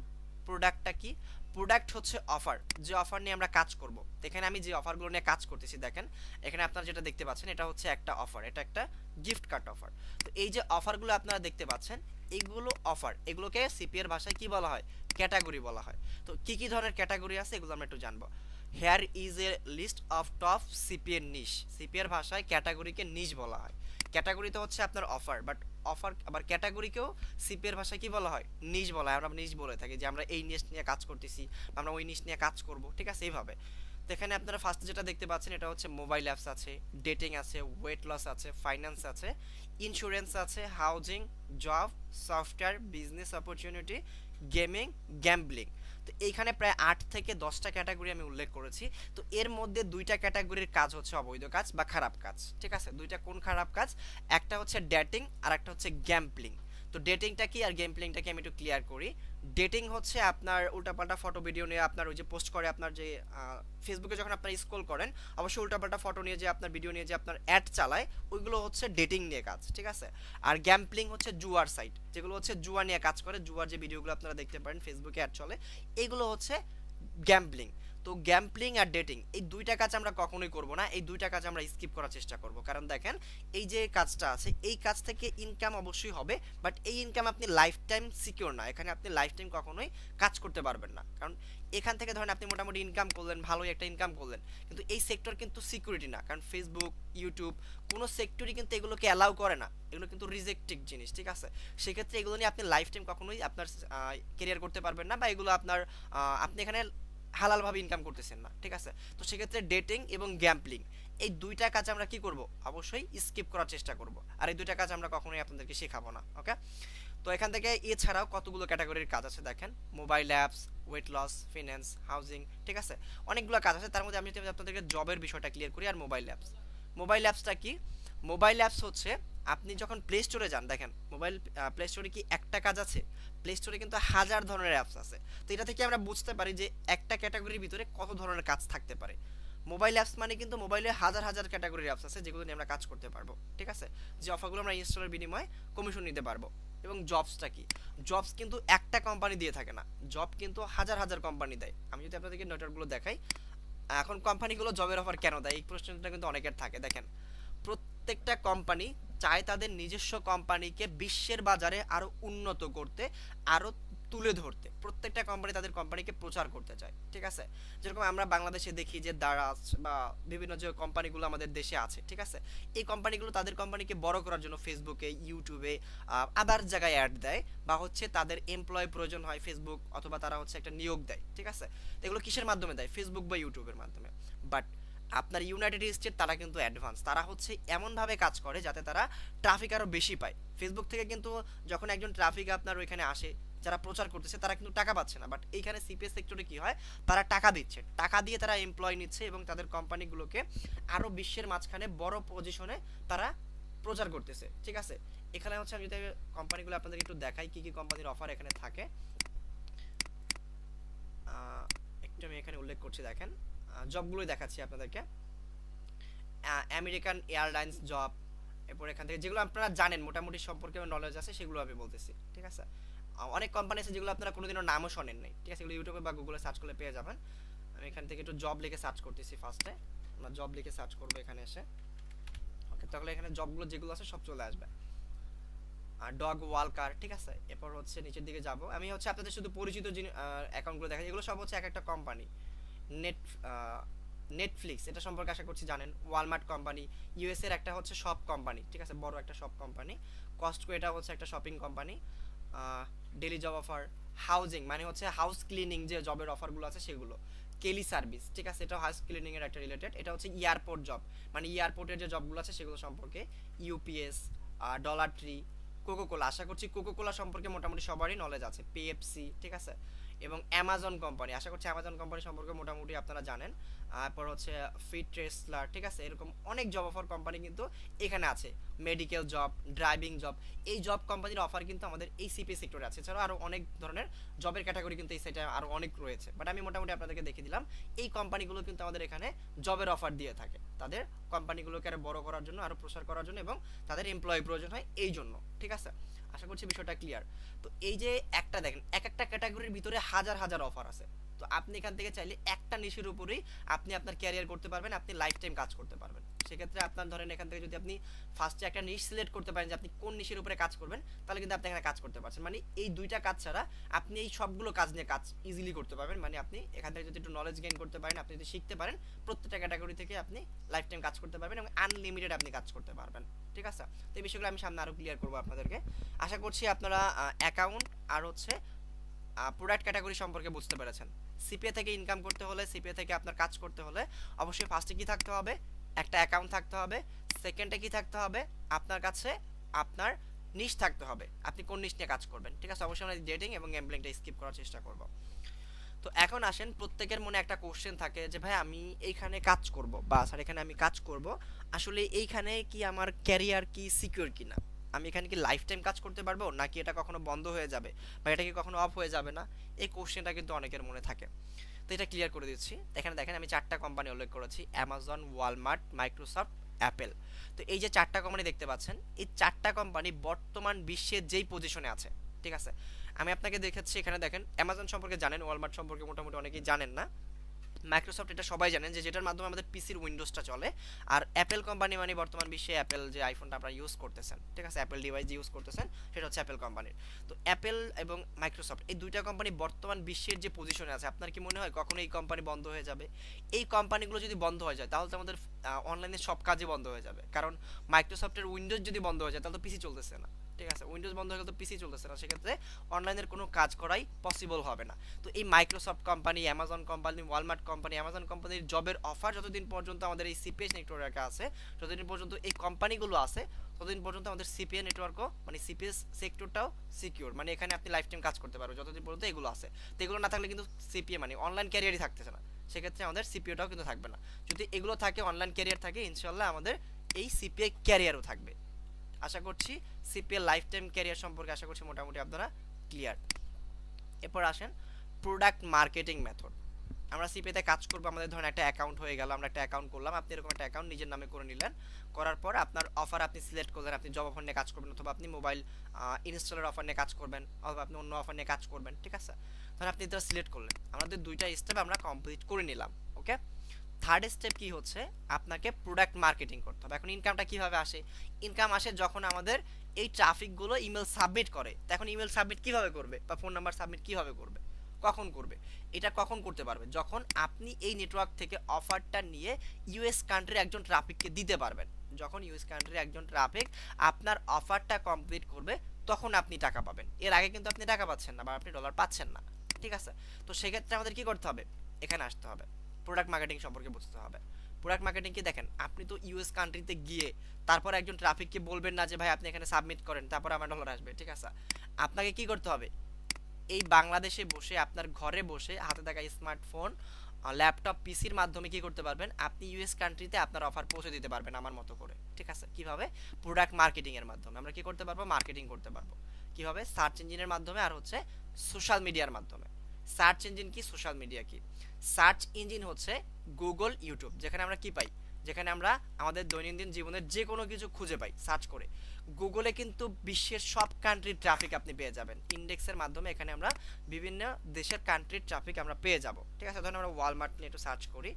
প্রোডাক্টটা কি? প্রোডাক্ট হচ্ছে অফার, যে অফার নিয়ে আমরা কাজ করব। এখানে আমি যে অফারগুলো নিয়ে কাজ করতেছি দেখেন এখানে আপনারা যেটা দেখতে পাচ্ছেন এটা হচ্ছে একটা অফার, এটা একটা গিফট কার্ড অফার। তো এই যে অফারগুলো আপনারা দেখতে পাচ্ছেন এইগুলো অফার, এগুলোকে সিপিএর ভাষায় কি বলা হয়? ক্যাটাগরি বলা হয়। তো কি কি ধরনের ক্যাটাগরি আছে এগুলো আমরা একটু জানবো। Here is a list of top সিপিএর নিশ। সিপিএর ভাষায় ক্যাটাগরিকে নিশ বলা হয়। ক্যাটাগরিতে হচ্ছে আপনার অফার, বাট অফার আবার ক্যাটাগরিকেও সিপিএর ভাষায় কি বলা হয়? নিশ বলা হয়। আমরা নিশ বলে থাকি যে আমরা এই নিশ নিয়ে কাজ করতেছি, আমরা ওই নিশ নিয়ে কাজ করব, ঠিক আছে, এইভাবে। তো এখানে আপনারা ফার্স্ট যেটা দেখতে পাচ্ছেন এটা হচ্ছে মোবাইল অ্যাপস আছে, ডেটিং আছে, ওয়েট লস আছে, ফাইন্যান্স আছে, ইন্স্যুরেন্স আছে, housing, job, software, business opportunity, gaming, gambling. তো এইখানে প্রায় 8 থেকে 10টা ক্যাটাগরি আমি উল্লেখ করেছি। তো এর মধ্যে 2টা ক্যাটাগরির কাজ হচ্ছে অবৈধ কাজ বা খারাপ কাজ, ঠিক আছে। 2টা কোন খারাপ কাজ? একটা হচ্ছে ডেটিং আর একটা হচ্ছে গ্যাম্বলিং। তো ডেটিংটা কি আর গেমপ্লেইংটা কি আমি একটু ক্লিয়ার করি। ডেটিং হচ্ছে আপনার উল্টাপাল্টা ফটো ভিডিও নিয়ে আপনার ওই যে পোস্ট করে আপনার যে ফেসবুকে যখন আপনার স্ক্রল করেন অবশ্যই উল্টাপাল্টা ফটো নিয়ে যে আপনার ভিডিও নিয়ে যে আপনার অ্যাড চালায় ওইগুলো হচ্ছে ডেটিং নিয়ে কাজ, ঠিক আছে। আর গ্যাম্পলিং হচ্ছে জুয়ার সাইট, যেগুলো হচ্ছে জুয়া নিয়ে কাজ করে, জুয়ার যে ভিডিওগুলো আপনারা দেখতে পারেন ফেসবুকে অ্যাড চলে, এগুলো হচ্ছে গ্যাম্বলিং। তো গ্যাম্পলিং আর ডেটিং এই দুইটা কাজ আমরা কখনোই করব না, এই দুইটা কাজ আমরা স্কিপ করার চেষ্টা করব। কারণ দেখেন এই যে কাজটা আছে এই কাজ থেকে ইনকাম অবশ্যই হবে, বাট এই ইনকাম আপনি লাইফ টাইম সিকিউর না, এখানে আপনি লাইফ টাইম কখনোই কাজ করতে পারবেন না। কারণ এখান থেকে ধরেন আপনি মোটামুটি ইনকাম করলেন, ভালোই একটা ইনকাম করলেন, কিন্তু এই সেক্টর কিন্তু সিকিউরিটি না। কারণ ফেসবুক, ইউটিউব কোনো সেক্টরই কিন্তু এগুলোকে অ্যালাউ করে না, এগুলো কিন্তু রিজেক্টেড জিনিস, ঠিক আছে। সেক্ষেত্রে এগুলো নিয়ে আপনি লাইফ টাইম কখনোই আপনার কেরিয়ার করতে পারবেন না, বা এগুলো আপনার আপনি এখানে হালালভাবে ইনকাম করতেছেন না, ঠিক আছে। তো সেক্ষেত্রে ডেটিং এবং গ্যাম্পলিং এই দুইটা কাজ আমরা কি করব, অবশ্যই স্কিপ করার চেষ্টা করব, আর এই দুইটা কাজ আমরা কখনোই আপনাদেরকে শেখাবো না, ওকে। তো এখান থেকে এছাড়াও কতগুলো ক্যাটাগরির কাজ আছে দেখেন, mobile apps, weight loss, finance, housing, ঠিক আছে, অনেকগুলো কাজ আছে। তার মধ্যে আমি যদি আপনাদেরকে জবের বিষয়টা ক্লিয়ার করি। আর মোবাইল অ্যাপস, মোবাইল অ্যাপসটা কি? মোবাইল অ্যাপস হচ্ছে আপনি যখন প্লে স্টোরে যান, দেখেন মোবাইল প্লে স্টোরে কি একটা কাজ আছে? প্লে স্টোরে কিন্তু হাজার ধরনের অ্যাপস আছে। তো এটা থেকে আমরা বুঝতে পারি যে একটা ক্যাটাগরির ভিতরে কত ধরনের কাজ থাকতে পারে। মোবাইল অ্যাপস মানে কিন্তু মোবাইলে হাজার হাজার ক্যাটাগরির অ্যাপস আছে যেগুলো নিয়ে আমরা কাজ করতে পারবো, ঠিক আছে। যে অফারগুলো আমরা ইনস্টলের বিনিময়ে কমিশন নিতে পারবো। এবং জবসটা কি? জবস কিন্তু একটা কোম্পানি দিয়ে থাকে না, জব কিন্তু হাজার হাজার কোম্পানি দেয়। আমি যদি আপনাদেরকে নেটওয়ার্কগুলো দেখাই, এখন কোম্পানিগুলো জবের অফার কেন দেয়, এই প্রশ্নটা কিন্তু অনেকের থাকে। দেখেন প্রত্যেকটা কোম্পানি চায় তাদের নিজস্ব কোম্পানিকে বিশ্বের বাজারে আরো উন্নত করতে, আরো তুলে ধরতে। প্রত্যেকটা কোম্পানি তাদের কোম্পানিকে প্রচার করতে চায়, ঠিক আছে। যেরকম আমরা বাংলাদেশে দেখি যে দারাজ বা বিভিন্ন যে কোম্পানিগুলো আমাদের দেশে আছে, ঠিক আছে, এই কোম্পানিগুলো তাদের কোম্পানিকে বড় করার জন্য ফেসবুকে, ইউটিউবে, আদার জায়গায় অ্যাড দেয়, বা হচ্ছে তাদের এমপ্লয় প্রয়োজন হয় ফেসবুক, অথবা তারা হচ্ছে একটা নিয়োগ দেয়, ঠিক আছে। তো এগুলো কিসের মাধ্যমে দেয়? ফেসবুক বা ইউটিউবের মাধ্যমে। বাট আপনার ইউনাইটেড স্টেট তারা কিন্তু অ্যাডভান্স, তারা হচ্ছে এমনভাবে কাজ করে যাতে তারা ট্রাফিক আরও বেশি পায়। ফেসবুক থেকে কিন্তু যখন একজন ট্রাফিক আপনার ওইখানে আসে, যারা প্রচার করতেছে তারা কিন্তু টাকা পাচ্ছে না, বাট এইখানে সিপিএস সেক্টরে কি হয়, তারা টাকা দিচ্ছে, টাকা দিয়ে তারা এমপ্লয় নিচ্ছে এবং তাদের কোম্পানিগুলোকে আরও বিশ্বের মাঝখানে বড় পজিশনে তারা প্রচার করতেছে, ঠিক আছে। এখানে হচ্ছে আমি যদি কোম্পানিগুলো আপনাদের একটু দেখাই কি কি কোম্পানির অফার এখানে থাকে, একটু আমি এখানে উল্লেখ করছি। দেখেন জবগুলোই দেখাচ্ছি আপনাদেরকে। আমেরিকান এয়ারলাইন্স জব, এরপর এখান থেকে যেগুলো আপনারা জানেন মোটামুটি সম্পর্কে নলেজ আছে সেগুলো আমি বলতেছি, ঠিক আছে। অনেক কোম্পানি আছে যেগুলো আপনারা কোনোদিনও নামও শোনেন নাই, ঠিক আছে, এগুলো ইউটিউবে বা গুগলে সার্চ করলে পেয়ে যাবেন। আমি এখান থেকে একটু জব লিখে সার্চ করতেছি। ফার্স্টে আমরা জব লিখে সার্চ করবো এখানে এসে, ওকে। তাহলে এখানে জবগুলো যেগুলো আছে সব চলে আসবে। আর ডগ ওয়ালকার, ঠিক আছে। এরপর হচ্ছে নিচের দিকে যাব, আমি হচ্ছে আপনাদের শুধু পরিচিত অ্যাকাউন্টগুলো দেখাই, এগুলো সব হচ্ছে এক একটা কোম্পানি। নেট নেটফ্লিক্স এটা সম্পর্কে আশা করছি জানেন। ওয়ালমার্ট কোম্পানি ইউএস এর একটা হচ্ছে শপ কোম্পানি, ঠিক আছে, বড় একটা শপ কোম্পানি। কস্টকো এটা হচ্ছে একটা shopping company. Daily job offer, housing মানে হচ্ছে হাউস ক্লিনিং যে জবের অফারগুলো আছে সেগুলো। কেলি সার্ভিস, ঠিক আছে, এটা হাউস ক্লিনিং এর একটা রিলেটেড। এটা হচ্ছে এয়ারপোর্ট জব, মানে এয়ারপোর্টের যে জবগুলো আছে সেগুলো সম্পর্কে। ইউপিএস, ডলার ট্রি, কোকোকোলা, আশা করছি কোকোকোলা সম্পর্কে মোটামুটি সবারই নলেজ আছে। পিএফসি, ঠিক আছে। এবং অ্যামাজন কোম্পানি, আশা করছি অ্যামাজন কোম্পানি সম্পর্কে মোটামুটি আপনারা জানেন। তারপর হচ্ছে ফিট টেসলার, ঠিক আছে, এরকম অনেক জব অফার কোম্পানি কিন্তু এখানে আছে। মেডিকেল জব, ড্রাইভিং জব, এই জব কোম্পানির অফার কিন্তু আমাদের এই সিপি সেক্টরে আছে। এছাড়াও আরও অনেক ধরনের জবের ক্যাটাগরি কিন্তু এই সাইটে আরও অনেক রয়েছে, বাট আমি মোটামুটি আপনাদেরকে দেখিয়ে দিলাম। এই কোম্পানিগুলো কিন্তু আমাদের এখানে জবের অফার দিয়ে থাকে তাদের কোম্পানিগুলোকে আরও বড় করার জন্য, আরও প্রসার করার জন্য, এবং তাদের এমপ্লয়ি প্রয়োজন হয় এই জন্য, ঠিক আছে। আশা করছি বিষয়টা ক্লিয়ার। তো এই যে একটা দেখেন এক একটা ক্যাটাগরির ভিতরে হাজার হাজার অফার আছে। তো আপনি এখান থেকে চাইলে একটা নিশের উপরেই আপনি আপনার ক্যারিয়ার করতে পারবেন, আপনি লাইফ টাইম কাজ করতে পারবেন। সেক্ষেত্রে আপনার ধরেন এখান থেকে যদি আপনি ফার্স্টে একটা নিশ সিলেক্ট করতে পারেন যে আপনি কোন নিশের উপরে কাজ করবেন, তাহলে কিন্তু আপনি এখানে কাজ করতে পারছেন। মানে এই দুইটা কাজ ছাড়া আপনি এই সবগুলো কাজ নিয়ে কাজ ইজিলি করতে পারবেন। মানে আপনি এখান থেকে যদি একটু নলেজ গেইন করতে পারেন, আপনি যদি শিখতে পারেন, প্রত্যেকটা ক্যাটাগরি থেকে আপনি লাইফ টাইম কাজ করতে পারবেন এবং আনলিমিটেড আপনি কাজ করতে পারবেন, ঠিক আছে। তো এই বিষয়গুলো আমি সামনে আরও ক্লিয়ার করবো আপনাদেরকে। আশা করছি আপনারা অ্যাকাউন্ট আর হচ্ছে প্রোডাক্ট ক্যাটাগরি সম্পর্কে বুঝতে পেরেছেন। সিপিএ থেকে ইনকাম করতে হলে, সিপিএ থেকে আপনার কাজ করতে হলে অবশ্যই ফার্স্টে কি থাকতে হবে, একটা অ্যাকাউন্ট থাকতে হবে। সেকেন্ডে কি থাকতে হবে, আপনার কাছে আপনার নিশ থাকতে হবে, আপনি কোন নিশ নিয়ে কাজ করবেন, ঠিক আছে। অবশ্যই আমরা ডেটিং এবং গ্যাম্বলিংটা স্কিপ করার চেষ্টা করব। তো এখন আসেন, প্রত্যেকের মনে একটা কোশ্চেন থাকে যে ভাই আমি এইখানে কাজ করব, বা স্যার এখানে আমি কাজ করব, আসলে এইখানে কি আমার ক্যারিয়ার কি সিকিউর কিনা, আমি এখানে কি লাইফ টাইম কাজ করতে পারবো, নাকি এটা কখনো বন্ধ হয়ে যাবে, বা এটা কি কখনো অফ হয়ে যাবে না, এই কোশ্চেনটা কিন্তু অনেকের মনে থাকে। তো এটা ক্লিয়ার করে দিচ্ছি। এখানে দেখেন আমি চারটা কোম্পানি উল্লেখ করেছি, অ্যামাজন, ওয়ালমার্ট, মাইক্রোসফট, অ্যাপেল। তো এই যে চারটা কোম্পানি দেখতে পাচ্ছেন, এই চারটা কোম্পানি বর্তমান বিশ্বের যেই পজিশনে আছে, ঠিক আছে। আমি আপনাকে দেখাচ্ছি, এখানে দেখেন অ্যামাজন সম্পর্কে জানেন, ওয়ালমার্ট সম্পর্কে মোটামুটি অনেকেই জানেন না। মাইক্রোসফট এটা সবাই জানেন যে যেটার মাধ্যমে আমাদের পিসির উইন্ডোজটা চলে। আর অ্যাপেল কোম্পানি মানে বর্তমান বিশ্বে অ্যাপেল যে আইফোনটা আপনারা ইউজ করতেছেন, ঠিক আছে, অ্যাপেল ডিভাইস ইউজ করতেছেন, সেটা হচ্ছে অ্যাপেল কোম্পানির। তো অ্যাপেল এবং মাইক্রোসফট এই দুইটা কোম্পানি বর্তমান বিশ্বের যে পজিশনে আছে, আপনার কি মনে হয় কখনো এই কোম্পানি বন্ধ হয়ে যাবে? এই কোম্পানিগুলো যদি বন্ধ হয়ে যায় তাহলে তো আমাদের অনলাইনে সব কাজই বন্ধ হয়ে যাবে। কারণ মাইক্রোসফটের উইন্ডোজ যদি বন্ধ হয়ে যায় তাহলে তো পিসি চলতেছে না, ঠিক আছে, উইন্ডোজ বন্ধ হয়ে গেলে তো পিসি চলতেছে না, সেক্ষেত্রে অনলাইনের কোনো কাজ করাই পসিবল হবে না। তো এই Microsoft company, Amazon company, Walmart company, Amazon কোম্পানির জবের অফার যতদিন পর্যন্ত আমাদের এই সিপিএস নেটওয়ার্কে আছে, যতদিন পর্যন্ত এই কোম্পানিগুলো আছে, ততদিন পর্যন্ত আমাদের সিপিএ নেটওয়ার্কও মানে সিপিএস সেক্টরটাও সিকিউর, মানে এখানে আপনি লাইফ টাইম কাজ করতে পারবেন যতদিন পর্যন্ত এগুলো আছে। তো এগুলো না থাকলে কিন্তু সিপিএ মানে অনলাইন ক্যারিয়ারই থাকতেছে না, সেক্ষেত্রে আমাদের সিপিওটাও কিন্তু থাকবে না। যদি এগুলো থাকে, অনলাইন ক্যারিয়ার থাকে, ইনশাল্লাহ আমাদের এই সিপিএ ক্যারিয়ারও থাকবে। আশা করছি সিপিএল লাইফ টাইম ক্যারিয়ার সম্পর্কে আশা করছি মোটামুটি আপনারা ক্লিয়ার। এরপর আসেন প্রোডাক্ট মার্কেটিং মেথড। আমরা সিপিএতে কাজ করবো, আমাদের ধরেন একটা অ্যাকাউন্ট হয়ে গেল, আমরা একটা অ্যাকাউন্ট করলাম, আপনি এরকম একটা অ্যাকাউন্ট নিজের নামে করে নিলেন, করার পর আপনার অফার আপনি সিলেক্ট করলেন, আপনি জব অফার নিয়ে কাজ করবেন, অথবা আপনি মোবাইল ইনস্টলের অফার নিয়ে কাজ করবেন, অথবা আপনি অন্য অফার নিয়ে কাজ করবেন, ঠিক আছে। ধরেন আপনি এটা সিলেক্ট করলেন, আমাদের দুইটা স্টেপ আমরা কমপ্লিট করে নিলাম, ওকে। থার্ড স্টেপ কি হচ্ছে, আপনাকে প্রোডাক্ট মার্কেটিং করতে হবে। এখন ইনকামটা কিভাবে আসে? ইনকাম আসে যখন আমাদের এই ট্রাফিকগুলো ইমেল সাবমিট করে। তো এখন ইমেল সাবমিট কিভাবে করবে, বা ফোন নাম্বার সাবমিট কিভাবে করবে, কখন করবে? এটা কখন করতে পারবে? যখন আপনি এই নেটওয়ার্ক থেকে অফারটা নিয়ে ইউএস কান্ট্রির একজন ট্রাফিককে দিতে পারবেন। যখন ইউএস কান্ট্রির একজন ট্রাফিক আপনার অফারটা কমপ্লিট করবে, তখন আপনি টাকা পাবেন। এর আগে কিন্তু আপনি টাকা পাচ্ছেন না, বা আপনি ডলার পাচ্ছেন না, ঠিক আছে। তো সেক্ষেত্রে আমাদের কি করতে হবে? এখানে আসতে হবে, প্রোডাক্ট মার্কেটিং সম্পর্কে বুঝতে হবে। প্রোডাক্ট মার্কেটিং কি দেখেন, আপনি তো ইউএস কান্ট্রিতে গিয়ে তারপর একজন ট্রাফিককে বলবেন না যে ভাই আপনি এখানে সাবমিট করেন তারপর আমার ডলার আসবে, ঠিক আছে। আপনাকে কি করতে হবে? এই বাংলাদেশে বসে, আপনার ঘরে বসে, হাতে থাকা স্মার্টফোন, ল্যাপটপ, পিসির মাধ্যমে কি করতে পারবেন? আপনি ইউএস কান্ট্রিতে আপনার অফার পৌঁছে দিতে পারবেন আমার মতো করে, ঠিক আছে। কিভাবে? প্রোডাক্ট মার্কেটিং এর মাধ্যমে আমরা কি করতে পারবো? মার্কেটিং করতে পারবো। কিভাবে? সার্চ ইঞ্জিনের মাধ্যমে, আর হচ্ছে সোশ্যাল মিডিয়ার মাধ্যমে। সার্চ ইঞ্জিন কি, সোশ্যাল মিডিয়া কি? সার্চ ইঞ্জিন হচ্ছে গুগল, ইউটিউব, যেখানে আমরা কি পাই, যেখানে আমরা আমাদের দৈনন্দিন জীবনের যে কোনো কিছু খুঁজে পাই সার্চ করে। গুগলে কিন্তু বিশ্বের সব কান্ট্রির ট্রাফিক আপনি পেয়ে যাবেন ইন্ডেক্সের মাধ্যমে। এখানে আমরা বিভিন্ন দেশের কান্ট্রির ট্রাফিক আমরা পেয়ে যাব, ঠিক আছে। ধরুন আমরা ওয়ালমার্ট নিয়ে একটু সার্চ করি,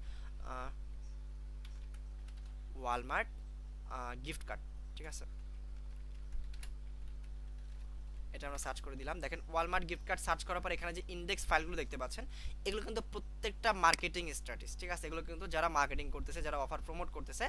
ওয়ালমার্ট গিফট কার্ড, ঠিক আছে, এটা আমরা সার্চ করে দিলাম। দেখেন ওয়ালমার্ট গিফট কার্ড সার্চ করার পর এখানে যে ইন্ডেক্স ফাইলগুলো দেখতে পাচ্ছেন, এগুলো কিন্তু প্রত্যেকটা মার্কেটিং স্ট্র্যাটেজি, ঠিক আছে, এগুলো কিন্তু যারা মার্কেটিং করতেছে, যারা অফার প্রমোট করতেছে,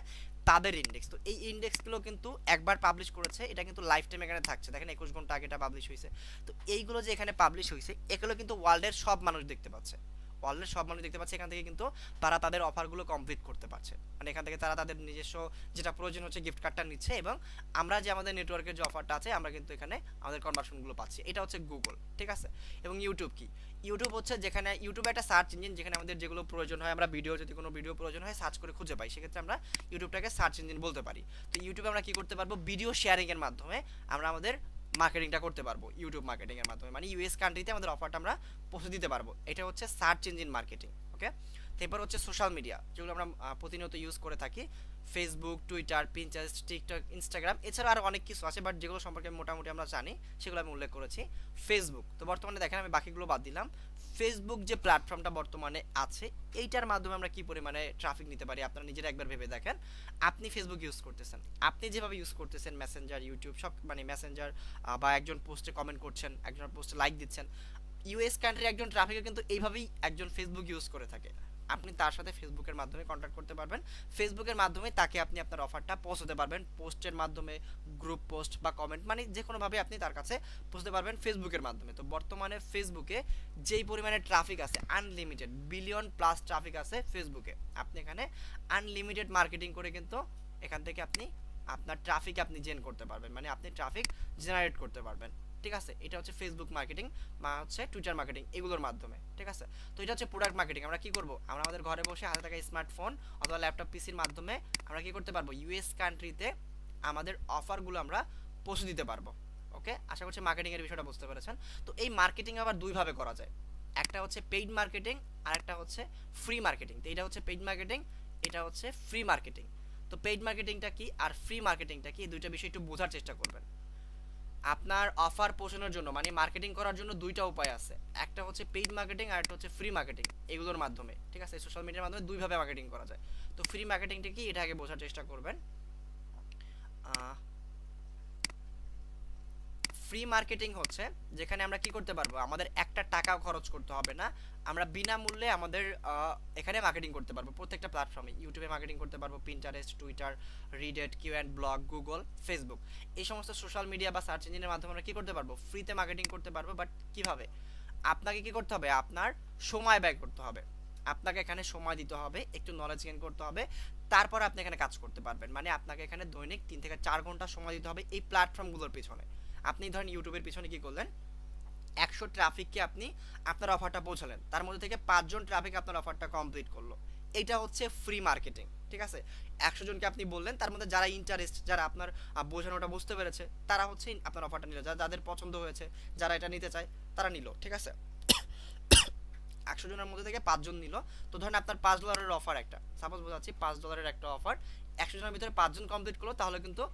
তাদের ইন্ডেক্স। তো এই ইন্ডেক্সগুলো কিন্তু একবার পাবলিশ করেছে, এটা কিন্তু লাইফ টাইম এখানে থাকছে। দেখেন 21 ঘন্টা আগে এটা পাবলিশ হয়েছে। তো এইগুলো যে এখানে পাবলিশ হয়েছে, এগুলো কিন্তু ওয়ার্ল্ডের সব মানুষ দেখতে পাচ্ছে, ওয়ার্ল্ডের সব মানুষ দেখতে পাচ্ছে। এখান থেকে কিন্তু তারা তাদের অফারগুলো কমপ্লিট করতে পারছে, মানে এখান থেকে তারা তাদের নিজস্ব যেটা প্রয়োজন হচ্ছে গিফট কার্ডটা নিচ্ছে, এবং আমরা যে আমাদের নেটওয়ার্কের যে অফারটা আছে আমরা কিন্তু এখানে আমাদের কনভার্সনগুলো পাচ্ছি। এটা হচ্ছে গুগল, ঠিক আছে। এবং ইউটিউব কি? ইউটিউব হচ্ছে যেখানে, ইউটিউব একটা সার্চ ইঞ্জিন, যেখানে আমাদের যেগুলো প্রয়োজন হয়, আমরা ভিডিও, যদি কোনো ভিডিও প্রয়োজন হয় সার্চ করে খুঁজে পাই, সেক্ষেত্রে আমরা ইউটিউবটাকে সার্চ ইঞ্জিন বলতে পারি। তো ইউটিউবে আমরা কি করতে পারবো? ভিডিও শেয়ারিং এর মাধ্যমে আমরা আমাদের মার্কেটিংটা করতে পারবো, ইউটিউব মার্কেটিং এর মাধ্যমে, মানে ইউএস কান্ট্রিতে আমাদের অফারটা আমরা পৌঁছে দিতে পারবো। এটা হচ্ছে সার্চ ইঞ্জিন মার্কেটিং, ওকে। তারপর হচ্ছে সোশ্যাল মিডিয়া, যেগুলো আমরা প্রতিনিয়ত ইউজ করে থাকি, Facebook, Twitter, Pinterest, TikTok, Instagram, এছাড়া আরও অনেক কিছু আছে, বাট যেগুলো সম্পর্কে মোটামুটি আমরা জানি সেগুলো আমি উল্লেখ করেছি। ফেসবুক তো বর্তমানে দেখেন আমি বাকিগুলো বাদ দিলাম। ফেসবুক যে প্ল্যাটফর্মটা বর্তমানে আছে, এইটার মাধ্যমে আমরা কি পরিমাণে ট্রাফিক নিতে পারি আপনারা নিজেরা একবার ভেবে দেখেন। আপনি ফেসবুক ইউজ করতেছেন, আপনি যেভাবে ইউজ করতেছেন, মেসেঞ্জার, ইউটিউব সব, মানে মেসেঞ্জার বা একজন পোস্টে কমেন্ট করছেন, একজন পোস্টে লাইক দিচ্ছেন, ইউএস কান্ট্রির একজন ট্রাফিকও কিন্তু এইভাবেই একজন ফেসবুক ইউজ করে থাকে। আপনি তার সাথে ফেসবুকের মাধ্যমে কন্ট্যাক্ট করতে পারবেন, ফেসবুকের মাধ্যমে তাকে আপনি আপনার অফারটা পৌঁছাতে পারবেন, পোস্টের মাধ্যমে, গ্রুপ পোস্ট বা কমেন্ট, মানে যে কোনোভাবে আপনি তার কাছে পৌঁছতে পারবেন ফেসবুকের মাধ্যমে। তো বর্তমানে ফেসবুকে যেই পরিমাণে ট্রাফিক আছে, আনলিমিটেড বিলিয়ন প্লাস ট্রাফিক আছে ফেসবুকে, আপনি এখানে আনলিমিটেড মার্কেটিং করে কিন্তু এখান থেকে আপনি আপনার ট্রাফিক আপনি জেন করতে পারবেন, মানে আপনি ট্রাফিক জেনারেট করতে পারবেন, ঠিক আছে। এটা হচ্ছে ফেসবুক মার্কেটিং বা হচ্ছে টুইটার মার্কেটিং, এগুলোর মাধ্যমে, ঠিক আছে। তো এটা হচ্ছে প্রোডাক্ট মার্কেটিং। আমরা কি করব? আমরা আমাদের ঘরে বসে হাতে থাকা স্মার্টফোন অথবা ল্যাপটপ, পিসির মাধ্যমে আমরা কি করতে পারবো? ইউএস কান্ট্রিতে আমাদের অফারগুলো আমরা পৌঁছে দিতে পারবো, ওকে। আশা করছি মার্কেটিং এর বিষয়টা বুঝতে পেরেছেন। তো এই মার্কেটিং আবার দুইভাবে করা যায়, একটা হচ্ছে পেইড মার্কেটিং আর একটা হচ্ছে ফ্রি মার্কেটিং। তো এটা হচ্ছে পেইড মার্কেটিং, এটা হচ্ছে ফ্রি মার্কেটিং। তো পেইড মার্কেটিংটা কি আর ফ্রি মার্কেটিংটা কি, এই দুইটা বিষয় একটু বোঝার চেষ্টা করবেন। আপনার অফার পৌঁছানোর জন্য মানে মার্কেটিং করার জন্য দুইটা উপায় আছে, একটা হচ্ছে পেইড মার্কেটিং আর একটা হচ্ছে ফ্রি মার্কেটিং। এগুলোর মাধ্যমে, ঠিক আছে, সোশ্যাল মিডিয়ার মাধ্যমে দুইভাবে মার্কেটিং করা যায়। তো ফ্রি মার্কেটিংটা কি এটা আগে বোঝার চেষ্টা করবেন। ফ্রি মার্কেটিং হচ্ছে যেখানে আমরা কি করতে পারবো, আমাদের একটা টাকাও খরচ করতে হবে না, আমরা বিনামূল্যে আমাদের এখানে মার্কেটিং করতে পারবো প্রত্যেকটা প্ল্যাটফর্মে। ইউটিউবে মার্কেটিং করতে পারবো, Pinterest, Twitter, Reddit, Q and blog, Google, Facebook, এই সমস্ত সোশ্যাল মিডিয়া বা সার্চ ইঞ্জিনের মাধ্যমে আমরা কি করতে পারবো, ফ্রিতে মার্কেটিং করতে পারবো। বাট কিভাবে, আপনাকে কি করতে হবে, আপনার সময় ব্যয় করতে হবে, আপনাকে এখানে সময় দিতে হবে, একটু নলেজ গেইন করতে হবে, তারপর আপনি এখানে কাজ করতে পারবেন। মানে আপনাকে এখানে দৈনিক 3 থেকে 4 ঘন্টা সময় দিতে হবে এই প্ল্যাটফর্মগুলোর পিছনে। আপনি ধরেন ইউটিউবের পিছনে কি করলেন, 100 ট্রাফিককে আপনি আপনার অফারটা পৌঁছালেন, তার মধ্যে থেকে 5 জন ট্রাফিক আপনার অফারটা কমপ্লিট করলো, এটা হচ্ছে ফ্রি মার্কেটিং। ঠিক আছে, 100 জনকে আপনি বললেন, তার মধ্যে যারা ইন্টারেস্ট, যারা আপনার বোঝানোটা বুঝতে পেরেছে, তারা হচ্ছে আপনার অফারটা নিল, যাদের পছন্দ হয়েছে, যারা এটা নিতে চায় তারা নিল। ঠিক আছে, 100 জনের মধ্যে থেকে 5 জন নিল। তো ধরেন আপনার $5 অফার, একটা সাপোজ বোঝাচ্ছি, $5 একটা অফার, 100 জনের ভিতরে 5 জন কমপ্লিট করলো, তাহলে কিন্তু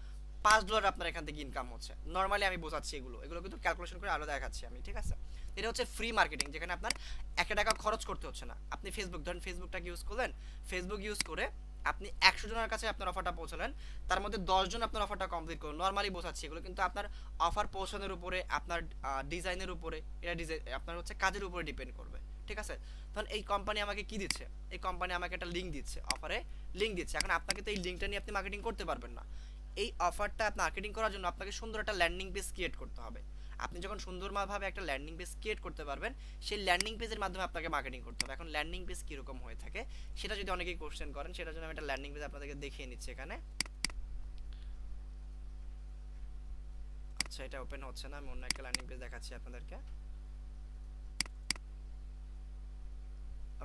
$5 আপনার এখান থেকে ইনকাম হচ্ছে। নর্মালি আমি বোঝাচ্ছি, এগুলো কিন্তু ক্যালকুলেশন করে আলাদা দেখাচ্ছি আমি। ঠিক আছে, এটা হচ্ছে ফ্রি মার্কেটিং, যেখানে আপনার 1 টাকা খরচ করতে হচ্ছে না। আপনি ফেসবুক, ধরেন ফেসবুকটাকে ইউজ করলেন, ফেসবুক ইউজ করে আপনি 100 জনের কাছে আপনার অফারটা পৌঁছালেন, তার মধ্যে 10 জন আপনার অফারটা কমপ্লিট করুন। নর্মালি বোঝাচ্ছি, এগুলো কিন্তু আপনার অফার পৌঁছানোর উপরে, আপনার ডিজাইনের উপরে, এটা ডিজাইন আপনার হচ্ছে কাজের উপরে ডিপেন্ড করবে। ঠিক আছে, তখন এই কোম্পানি আমাকে কি দিচ্ছে, এই কোম্পানি আমাকে একটা লিঙ্ক দিচ্ছে, অফারে লিঙ্ক দিচ্ছে। এখন আপনাকে তো এই লিঙ্কটা নিয়ে আপনি মার্কেটিং করতে পারবেন না। এই অফারটা আপনি মার্কেটিং করার জন্য আপনাকে সুন্দর একটা ল্যান্ডিং পেজ ক্রিয়েট করতে হবে। আপনি যখন সুন্দরভাবে একটা ল্যান্ডিং পেজ ক্রিয়েট করতে পারবেন, সেই ল্যান্ডিং পেজের মাধ্যমে আপনাকে মার্কেটিং করতে হবে। এখন ল্যান্ডিং পেজ কীরকম হয়ে থাকে সেটা যদি অনেকেই কোশ্চেন করেন, সেটার জন্য আমি একটা ল্যান্ডিং পেজ আপনাদেরকে দেখিয়ে নিচ্ছি এখানে। আচ্ছা, এটা ওপেন হচ্ছে না, আমি অন্য একটা ল্যান্ডিং পেজ দেখাচ্ছি আপনাদেরকে।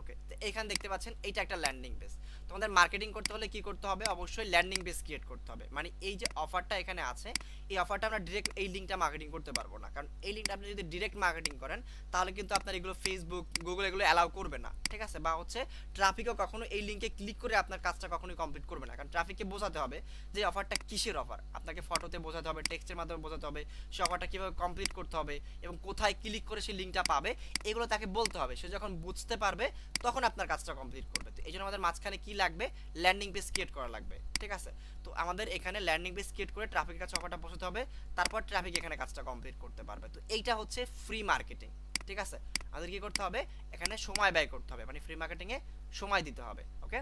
ওকে, তো এখানে দেখতে পাচ্ছেন এইটা একটা ল্যান্ডিং পেজ। তোমাদের মার্কেটিং করতে হলে কি করতে হবে, অবশ্যই ল্যান্ডিং পেজ ক্রিয়েট করতে হবে। মানে এই যে অফারটা এখানে আছে, এই অফারটা আমরা ডিরেক্ট এই লিঙ্কটা মার্কেটিং করতে পারবো না, কারণ এই লিঙ্কটা আপনি যদি ডিরেক্ট মার্কেটিং করেন, তাহলে কিন্তু আপনার এগুলো ফেসবুক, গুগল এগুলো অ্যালাউ করবে না। ঠিক আছে, বা হচ্ছে ট্রাফিকও কখনো এই লিঙ্কে ক্লিক করে আপনার কাজটা কখনোই কমপ্লিট করবে না, কারণ ট্রাফিককে বোঝাতে হবে যে অফারটা কিসের অফার, আপনাকে ফটোতে বোঝাতে হবে, টেক্সটের মাধ্যমে বোঝাতে হবে, সে অফারটা কীভাবে কমপ্লিট করতে হবে এবং কোথায় ক্লিক করে সেই লিঙ্কটা পাবে, এগুলো তাকে বলতে হবে। সে যখন বুঝতে পারবে তখন আপনার কাজটা কমপ্লিট করবে। তো এই জন্য আমাদের মাঝখানে কি লাগবে, ল্যান্ডিং পেজ ক্রিয়েট করা লাগবে। ঠিক আছে, তো আমাদের এখানে ল্যান্ডিং পেজ ক্রিয়েট করে ট্রাফিকের কাছে অফারটা পৌঁছাতে হবে, তারপর ট্রাফিক এখানে কাজটা কমপ্লিট করতে পারবে। তো এইটা হচ্ছে ফ্রি মার্কেটিং। ঠিক আছে, আমাদের কি করতে হবে, এখানে সময় ব্যয় করতে হবে, মানে ফ্রি মার্কেটিংয়ে সময় দিতে হবে। ওকে,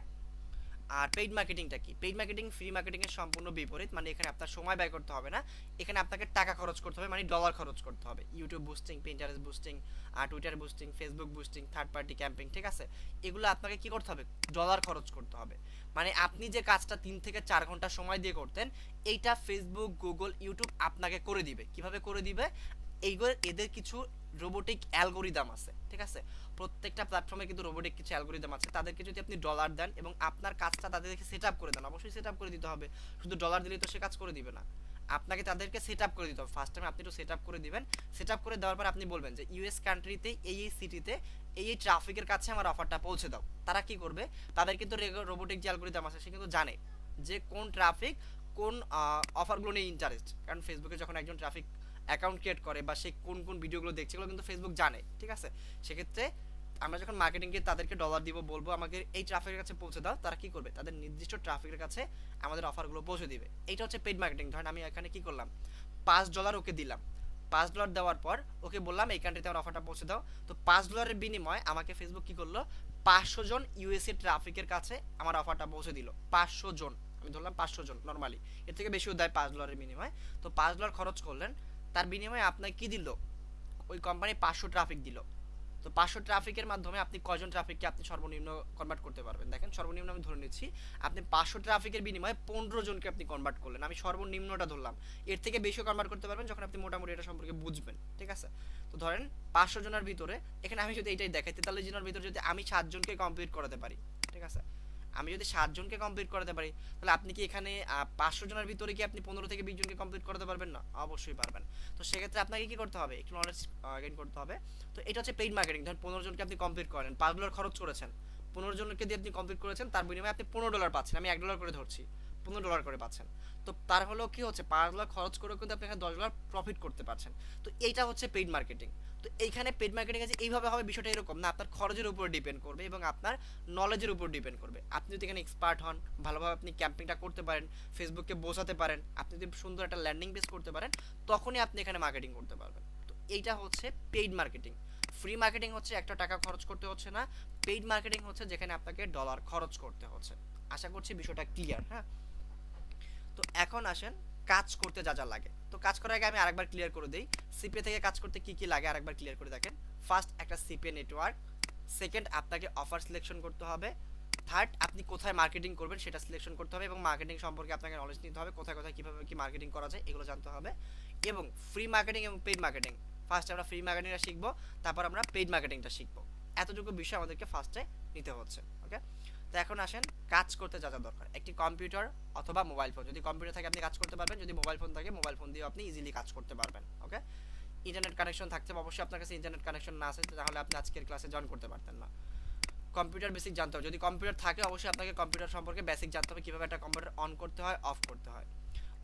আর পেইড মার্কেটিংটা কি, পেইড মার্কেটিং ফ্রি মার্কেটিং এর সম্পূর্ণ বিপরীত। মানে এখানে আপনার সময় ব্যয় করতে হবে না, এখানে আপনাকে টাকা খরচ করতে হবে, মানে ডলার খরচ করতে হবে। ইউটিউব বুস্টিং, পিন্টারেস্ট বুস্টিং, আর Twitter boosting, Facebook boosting, third party camping, ঠিক আছে, এগুলো আপনাকে কি করতে হবে, ডলার খরচ করতে হবে। মানে আপনি যে কাজটা 3 থেকে 4 ঘন্টা সময় দিয়ে করতেন, এইটা ফেসবুক, গুগল, ইউটিউব আপনাকে করে দিবে। কিভাবে করে দিবে, এইগুলো এদের কিছু রোবোটিক অ্যালগোরিদম আছে। ঠিক আছে, প্রত্যেকটা প্ল্যাটফর্মে কিন্তু রোবোটিক কিছু অ্যালগোরিদম আছে, তাদেরকে যদি আপনি ডলার দেন এবং আপনার কাজটা তাদেরকে সেট আপ করে দেন, অবশ্যই সেট আপ করে দিতে হবে, শুধু ডলার দিলেই তো সে কাজ করে দিবে না, আপনাকে তাদেরকে সেট আপ করে দিতে হবে। ফার্স্ট টাইম আপনি একটু সেট আপ করে দিবেন, সেট আপ করে দেওয়ার পর আপনি বলবেন যে ইউএস কান্ট্রিতে এই এই সিটিতে এই এই ট্রাফিকের কাছে আমার অফারটা পৌঁছে দাও। তারা কি করবে, তাদের কিন্তু রোবোটিক যে অ্যালগোরিদম আছে সে কিন্তু জানে যে কোন ট্রাফিক কোন অফারগুলো নিয়ে ইন্টারেস্ট, কারণ ফেসবুকে যখন একজন ট্রাফিক অ্যাকাউন্ট ক্রিয়েট করে বা সে কোন কোন ভিডিওগুলো দেখছে এগুলো কিন্তু ফেসবুক জানে। ঠিক আছে, সেক্ষেত্রে আমরা যখন মার্কেটিংকে তাদেরকে ডলার দিব, বলবো আমাকে এই ট্রাফিকের কাছে পৌঁছে দাও, তারা কি করবে, তাদের নির্দিষ্ট ট্রাফিকের কাছে আমাদের অফারগুলো পৌঁছে দিবে। এইটা হচ্ছে পেইড মার্কেটিং। ধরেন আমি এখানে কি করলাম, $5 ওকে দিলাম, $5 দেওয়ার পর ওকে বললাম এই কান্ট্রিতে আমার অফারটা পৌঁছে দাও। তো $5 বিনিময়ে আমাকে ফেসবুক কি করলো, 500 জন ইউএসএ ট্রাফিকের কাছে আমার অফারটা পৌঁছে দিল। 500 জন, আমি ধরলাম 500 জন, নর্মালি এর থেকে বেশিও দেয় $5 বিনিময়ে। তো $5 খরচ করলেন, তার বিনিময়ে আপনাকে কি দিল, ওই কোম্পানি 500 ট্রাফিক দিল। তো 500 ট্রাফিকের মাধ্যমে আপনি কয়জন ট্রাফিককে আপনি সর্বনিম্ন কনভার্ট করতে পারবেন, দেখেন সর্বনিম্ন আমি ধরে নিচ্ছি, আপনি 500 ট্রাফিকের বিনিময়ে 15 জনকে আপনি কনভার্ট করলেন, আমি সর্বনিম্নটা ধরলাম, এর থেকে বেশিও কনভার্ট করতে পারবেন যখন আপনি মোটামুটি এটা সম্পর্কে বুঝবেন। ঠিক আছে, তো ধরেন 500 জনের ভিতরে, এখানে আমি যদি এইটাই দেখাই 43 জনের ভিতরে যদি আমি 7 জনকে কমপ্লিট করাতে পারি, ঠিক আছে, আমি যদি 7 জনকে কমপ্লিট করাতে পারি, তাহলে আপনি কি এখানে 500 জনের ভিতরে কি আপনি 15 থেকে 20 জনকে কমপ্লিট করাতে পারবেন না, অবশ্যই পারবেন। তো সেক্ষেত্রে আপনাকে কি করতে হবে, একটু নলেজ গেইন করতে হবে। তো এটা হচ্ছে পেইড মার্কেটিং। ধরেন 15 জনকে আপনি কমপ্লিট করেন, $5 খরচ করেছেন, 15 জনকে দিয়ে আপনি কমপ্লিট করেছেন, তার বিনিময়ে আপনি $15 পাচ্ছেন, আমি $1 করে ধরছি, $15 করে পাচ্ছেন। তো তার হলো কি হচ্ছে $5 খরচ করে কিন্তু আপনি এখানে $10 প্রফিট করতে পারছেন। তো এইটা হচ্ছে পেইড মার্কেটিং। তো এইখানে পেইড মার্কেটিং যে এইভাবে হবে বিষয়টা এরকম না, আপনার খরচের উপর ডিপেন্ড করবে এবং আপনার নলেজের উপর ডিপেন্ড করবে। আপনি যদি এখানে এক্সপার্ট হন, ভালোভাবে আপনি ক্যাম্পিংটা করতে পারেন, ফেসবুককে বোঝাতে পারেন, আপনি যদি সুন্দর একটা ল্যান্ডিং পেজ করতে পারেন, তখনই আপনি এখানে মার্কেটিং করতে পারবেন। তো এইটা হচ্ছে পেইড মার্কেটিং। ফ্রি মার্কেটিং হচ্ছে একটা টাকা খরচ করতে হচ্ছে না, পেইড মার্কেটিং হচ্ছে যেখানে আপনাকে ডলার খরচ করতে হচ্ছে। আশা করছি বিষয়টা ক্লিয়ার। হ্যাঁ, তো এখন আসেন কাজ করতে যা যা লাগে। তো কাজ করার আগে আমি আরেকবার ক্লিয়ার করে দিই, সিপিএ থেকে কাজ করতে কি কি লাগে আরেকবার ক্লিয়ার করে দেখেন। ফার্স্ট, একটা সিপিএ নেটওয়ার্ক। সেকেন্ড, আপনাকে অফার সিলেকশন করতে হবে। থার্ড, আপনি কোথায় মার্কেটিং করবেন সেটা সিলেকশন করতে হবে এবং মার্কেটিং সম্পর্কে আপনাকে নলেজ নিতে হবে, কোথায় কোথায় কীভাবে কি মার্কেটিং করা যায় এগুলো জানতে হবে। এবং ফ্রি মার্কেটিং এবং পেইড মার্কেটিং, ফার্স্ট আমরা ফ্রি মার্কেটিংটা শিখবো, তারপর আমরা পেইড মার্কেটিংটা শিখবো। এতটুকু বিষয় আমাদেরকে ফার্স্টে নিতে হচ্ছে। ওকে, তো এখন আসেন কাজ করতে যা যা দরকার। একটি কম্পিউটার অথবা মোবাইল ফোন, যদি কম্পিউটার থাকে আপনি কাজ করতে পারবেন, যদি মোবাইল ফোন থাকে মোবাইল ফোন দিয়ে আপনি ইজিলি কাজ করতে পারবেন। ওকে, ইন্টারনেট কানেকশন থাকতে হবে অবশ্যই। আপনার কাছে ইন্টারনেট কানেকশন না আছে তাহলে আপনি আজকের ক্লাসে জয়েন করতে পারতেন না। কম্পিউটার বেসিক জানতে হবে, যদি কম্পিউটার থাকে অবশ্যই আপনাকে কম্পিউটার সম্পর্কে বেসিক জানতে হবে, কীভাবে একটা কম্পিউটার অন করতে হয়, অফ করতে হয়।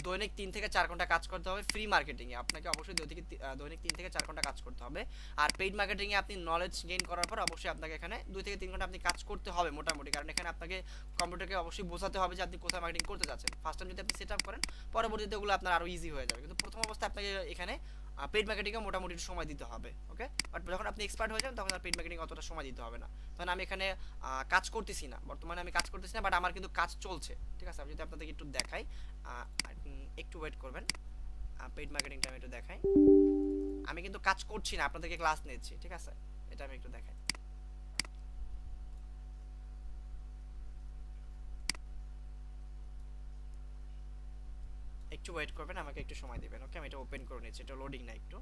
দৈনিক 3 থেকে 4 ঘন্টা কাজ করতে হবে ফ্রি মার্কেটিংয়ে, আপনাকে অবশ্যই দৈনিক 3 থেকে 4 ঘন্টা কাজ করতে হবে। আর পেইড মার্কেটিংয়ে আপনি নলেজ গেইন করার পর অবশ্যই আপনাকে এখানে 2 থেকে 3 ঘন্টা আপনি কাজ করতে হবে মোটামুটি, কারণ এখানে আপনাকে কম্পিউটারকে অবশ্যই বোঝাতে হবে যে আপনি কোথায় মার্কেটিং করতে যাচ্ছেন। ফার্স্ট টাইম যদি আপনি সেট আপ করেন, পরবর্তীতে ওগুলো আপনার আরও ইজি হয়ে যাবে, কিন্তু প্রথম অবস্থায় আপনাকে এখানে পেইড মার্কেটিংয়ে মোটামুটি সময় দিতে হবে। ওকে, বাট যখন আপনি এক্সপার্ট হয়ে যান তখন আর পেইড মার্কেটিং অতটা সময় দিতে হবে না। তখন আমি এখানে কাজ করতেছি না, বর্তমানে আমি কাজ করতেছি না, বাট আমার কিন্তু কাজ চলছে। ঠিক আছে, আমি যদি আপনাদেরকে একটু দেখাই, একটু ওয়েট করবেন, পেইড মার্কেটিংটা আমি একটু দেখাই। আমি কিন্তু কাজ করছি না, আপনাদেরকে ক্লাস নিচ্ছি। ঠিক আছে, এটা আমি একটু দেখাই। একটু ওয়েট করবেন, আমাকে একটু সময় দিবেন। ওকে, আমি এটা ওপেন করে নিচ্ছি, এটা লোডিং না একটু।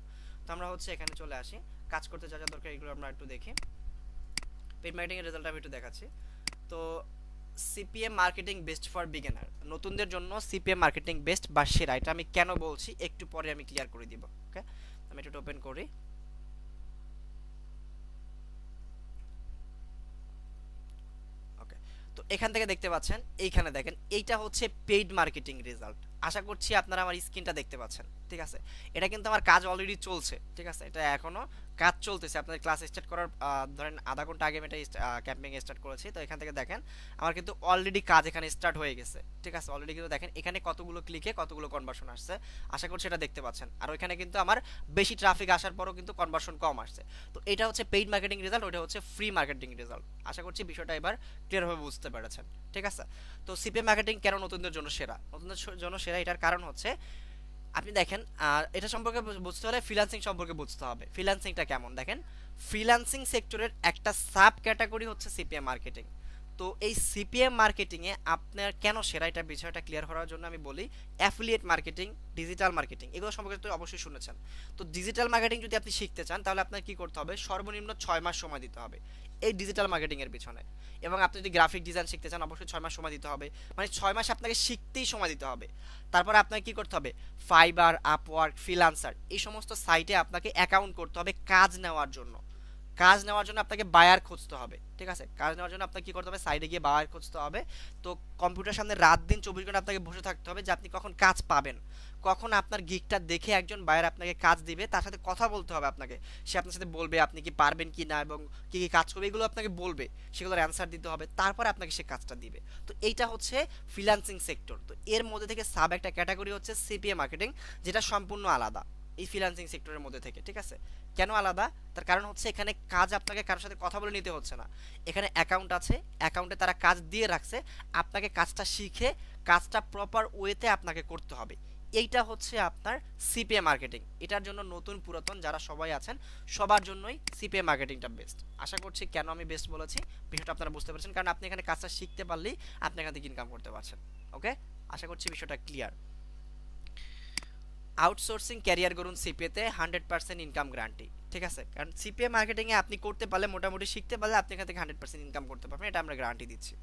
তো আমরা হচ্ছে এখানে চলে আসি, কাজ করতে যা যা দরকার এগুলো আমরা একটু দেখি। পেইড মার্কেটিং এর রেজাল্ট আমি একটু দেখাচ্ছি। তো CPM marketing best for beginner, নতুনদের জন্য সিপিএম মার্কেটিং বেস্ট বা সেরা, এটা আমি কেন বলছি একটু পরে আমি ক্লিয়ার করে দিব। ওকে, আমি এটা ওপেন করি। ওকে, তো এখান থেকে দেখতে পাচ্ছেন, এইখানে দেখেন এইটা হচ্ছে পেইড মার্কেটিং রেজাল্ট। আশা করছি আপনারা আমার স্ক্রিনটা দেখতে পাচ্ছেন। ঠিক আছে, এটা কিন্তু আমার কাজ অলরেডি চলছে। ঠিক আছে, এটা এখনো কাজ চলতেছে। আপনাদের ক্লাস স্টার্ট করার ধরেন আধা ঘন্টা আগে আমি এটা ক্যাম্পিং স্টার্ট করেছি। তো এখান থেকে দেখেন আমার কিন্তু অলরেডি কাজ এখানে স্টার্ট হয়ে গেছে। ঠিক আছে, অলরেডি কিন্তু দেখেন এখানে কতগুলো ক্লিকে কতগুলো কনভার্সন আসছে, আশা করছি এটা দেখতে পাচ্ছেন। আর ওইখানে কিন্তু আমার বেশি ট্রাফিক আসার পরও কিন্তু কনভার্সন কম আসছে। তো এটা হচ্ছে পেইড মার্কেটিং রেজাল্ট, ওটা হচ্ছে ফ্রি মার্কেটিং রেজাল্ট। আশা করছি বিষয়টা এবার ক্লিয়ারভাবে বুঝতে পেরেছেন। ঠিক আছে, তো সিপিএম মার্কেটিং কেন নতুনদের জন্য সেরা? নতুনদের জন্য সেরা এটার কারণ হচ্ছে আপনি দেখেন এটা সম্পর্কে বুঝতে হলে ফ্রিল্যান্সিং সম্পর্কে বুঝতে হবে। ফ্রিল্যান্সিংটা কেমন দেখেন, ফ্রিল্যান্সিং সেক্টরের একটা সাব ক্যাটাগরি হচ্ছে সিপিএম মার্কেটিং। তো এই সিপিএম মার্কেটিংয়ে আপনার কেন সেরা এটা বিষয়টা ক্লিয়ার করার জন্য আমি বলি, অ্যাফিলিয়েট মার্কেটিং, ডিজিটাল মার্কেটিং এগুলো সম্পর্কে তো অবশ্যই শুনেছেন। তো ডিজিটাল মার্কেটিং যদি আপনি শিখতে চান তাহলে আপনার কি করতে হবে, সর্বনিম্ন 6 মাস সময় দিতে হবে এই ডিজিটাল মার্কেটিংয়ের পিছনে। এবং আপনি যদি গ্রাফিক ডিজাইন শিখতে চান অবশ্যই 6 মাস সময় দিতে হবে, মানে 6 মাস আপনাকে শিখতেই সময় দিতে হবে। তারপরে আপনাকে কি করতে হবে, ফাইবার, আপওয়ার্ক, ফ্রিল্যান্সার এই সমস্ত সাইটে আপনাকে অ্যাকাউন্ট করতে হবে কাজ নেওয়ার জন্য। কাজ নেওয়ার জন্য আপনাকে বায়ার খুঁজতে হবে। ঠিক আছে, কাজ নেওয়ার জন্য আপনাকে কি করতে হবে, সাইডে গিয়ে বায়ার খুঁজতে হবে। তো কম্পিউটার সামনে রাত দিন 24 ঘন্টা আপনাকে বসে থাকতে হবে যে আপনি কখন কাজ পাবেন, কখন আপনার গিগটা দেখে একজন বায়ার আপনাকে কাজ দিবে, তার সাথে কথা বলতে হবে আপনাকে। সে আপনার সাথে বলবে আপনি কি পারবেন কি না এবং কি কি কাজ করবে এগুলো আপনাকে বলবে, সেগুলোর অ্যান্সার দিতে হবে, তারপরে আপনাকে সে কাজটা দিবে। তো এইটা হচ্ছে ফ্রিল্যান্সিং সেক্টর। তো এর মধ্যে থেকে সাব একটা ক্যাটাগরি হচ্ছে সিপিএ মার্কেটিং, যেটা সম্পূর্ণ আলাদা এই ফ্রিল্যান্সিং সেক্টরের মধ্যে থেকে। ঠিক আছে, কেন আলাদা, তার কারণ হচ্ছে এখানে কাজ আপনাকে কারোর সাথে কথা বলে নিতে হচ্ছে না। এখানে অ্যাকাউন্ট আছে, অ্যাকাউন্টে তারা কাজ দিয়ে রাখছে, আপনাকে কাজটা শিখে কাজটা প্রপার ওয়েতে আপনাকে করতে হবে। এইটা হচ্ছে আপনার সিপিএ মার্কেটিং। এটার জন্য নতুন পুরাতন যারা সবাই আছেন সবার জন্যই সিপিএ মার্কেটিংটা বেস্ট। আশা করছি কেন আমি বেস্ট বলেছি বিষয়টা আপনারা বুঝতে পারছেন, কারণ আপনি এখানে কাজটা শিখতে পারলেই আপনি এখান থেকে ইনকাম করতে পারছেন। ওকে, আশা করছি বিষয়টা ক্লিয়ার। আউটসোর্সিং ক্যারিয়ার করুন সিপিএতে, 100% ইনকাম গ্যারান্টি। ঠিক আছে, কারণ সিপিএ মার্কেটিংয়ে আপনি করতে পারলে মোটামুটি শিখতে পারলে আপনি এখান থেকে 100% ইনকাম করতে পারবেন, এটা আমরা গ্যারান্টি দিচ্ছি।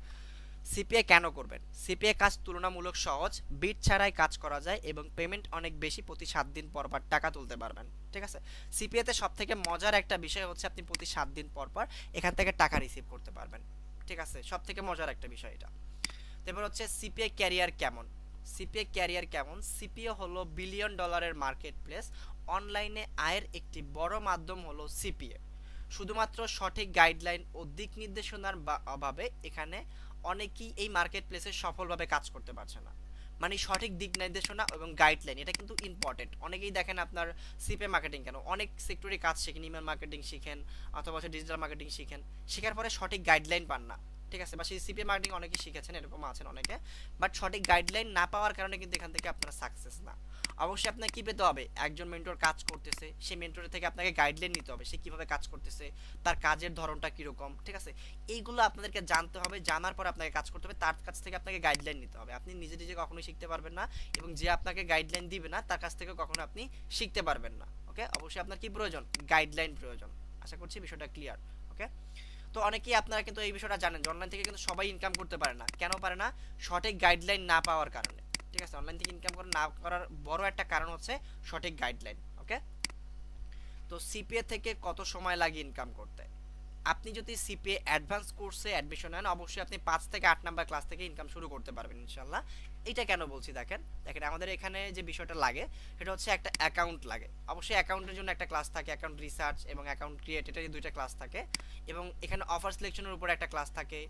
সিপিএ কেন করবেন, সিপিএ কাজ তুলনামূলক সহজ, বিট ছাড়াই কাজ করা যায় এবং পেমেন্ট অনেক বেশি, প্রতি 7 দিন পর পর টাকা তুলতে পারবেন। ঠিক আছে, সিপিএতে সব থেকে মজার একটা বিষয় হচ্ছে আপনি প্রতি 7 দিন পর পর এখান থেকে টাকা রিসিভ করতে পারবেন। ঠিক আছে, সব থেকে মজার একটা বিষয় এটা। তারপর হচ্ছে সিপিএ ক্যারিয়ার কেমন। সিপিএ হলো বিলিয়ন ডলারের মার্কেট প্লেস। অনলাইনে আয়ের একটি বড় মাধ্যম হলো সিপিএ। শুধুমাত্র সঠিক গাইডলাইন ও দিক নির্দেশনার অভাবে এখানে অনেকেই এই মার্কেট প্লেসে সফলভাবে কাজ করতে পারছে না। মানে সঠিক দিক নির্দেশনা এবং গাইডলাইন এটা কিন্তু ইম্পর্টেন্ট। অনেকেই দেখেন আপনার সিপিএ মার্কেটিং কেন অনেক সেক্টরে কাজ শিখেন, ইমেল মার্কেটিং শিখেন অথবা ডিজিটাল মার্কেটিং শিখেন, শেখার পরে সঠিক গাইডলাইন পান না, ঠিক আছে, বা সেই সিপিএ মার্কেটিং অনেকেই শিখেছেন, এরকম আছেন অনেকে, বাট সঠিক গাইডলাইন না পাওয়ার কারণে কিন্তু এখান থেকে আপনারা সাকসেস না। অবশ্যই আপনাকে কি পেতে হবে, একজন মেন্টর কাজ করতেছে, সেই মেন্টরের থেকে আপনাকে গাইডলাইন নিতে হবে, সে কিভাবে কাজ করতেছে, তার কাজের ধরনটা কিরকম, ঠিক আছে, এইগুলো আপনাদেরকে জানতে হবে। জানার পর আপনাকে কাজ করতে হবে, তার কাছ থেকে আপনাকে গাইডলাইন নিতে হবে। আপনি নিজে নিজে কখনোই শিখতে পারবেন না, এবং যে আপনাকে গাইডলাইন দিবে না তার কাছ থেকে কখনো আপনি শিখতে পারবেন না। ওকে, অবশ্যই আপনার কি প্রয়োজন, গাইডলাইন প্রয়োজন। আশা করছি বিষয়টা ক্লিয়ার। ওকে, তো অনেকেই আপনারা কিন্তু এই বিষয়টা জানেন যে অনলাইন থেকে কিন্তু সবাই ইনকাম করতে পারে না। কেন পারে না, সঠিক গাইডলাইন না পাওয়ার কারণে, ঠিক আছে। অনলাইন থেকে ইনকাম করা না করার বড় একটা কারণ হচ্ছে সঠিক গাইডলাইন। ওকে, তো সিপিএ থেকে কত সময় লাগে ইনকাম করতে। আপনি যদি সিপিএ অ্যাডভান্স কোর্সে অ্যাডমিশন নেন অবশ্যই আপনি 5 থেকে 8 নাম্বার ক্লাস থেকে ইনকাম শুরু করতে পারবেন ইনশাল্লাহ। এটা কেন বলছি দেখেন, আমাদের এখানে যে বিষয়টা লাগে সেটা হচ্ছে একটা অ্যাকাউন্ট লাগে। অবশ্যই অ্যাকাউন্টের জন্য একটা ক্লাস থাকে, অ্যাকাউন্ট রিসার্চ এবং অ্যাকাউন্ট ক্রিয়েট, এটারই দুইটা ক্লাস থাকে, এবং এখানে অফার সিলেকশনের উপর একটা ক্লাস থাকে,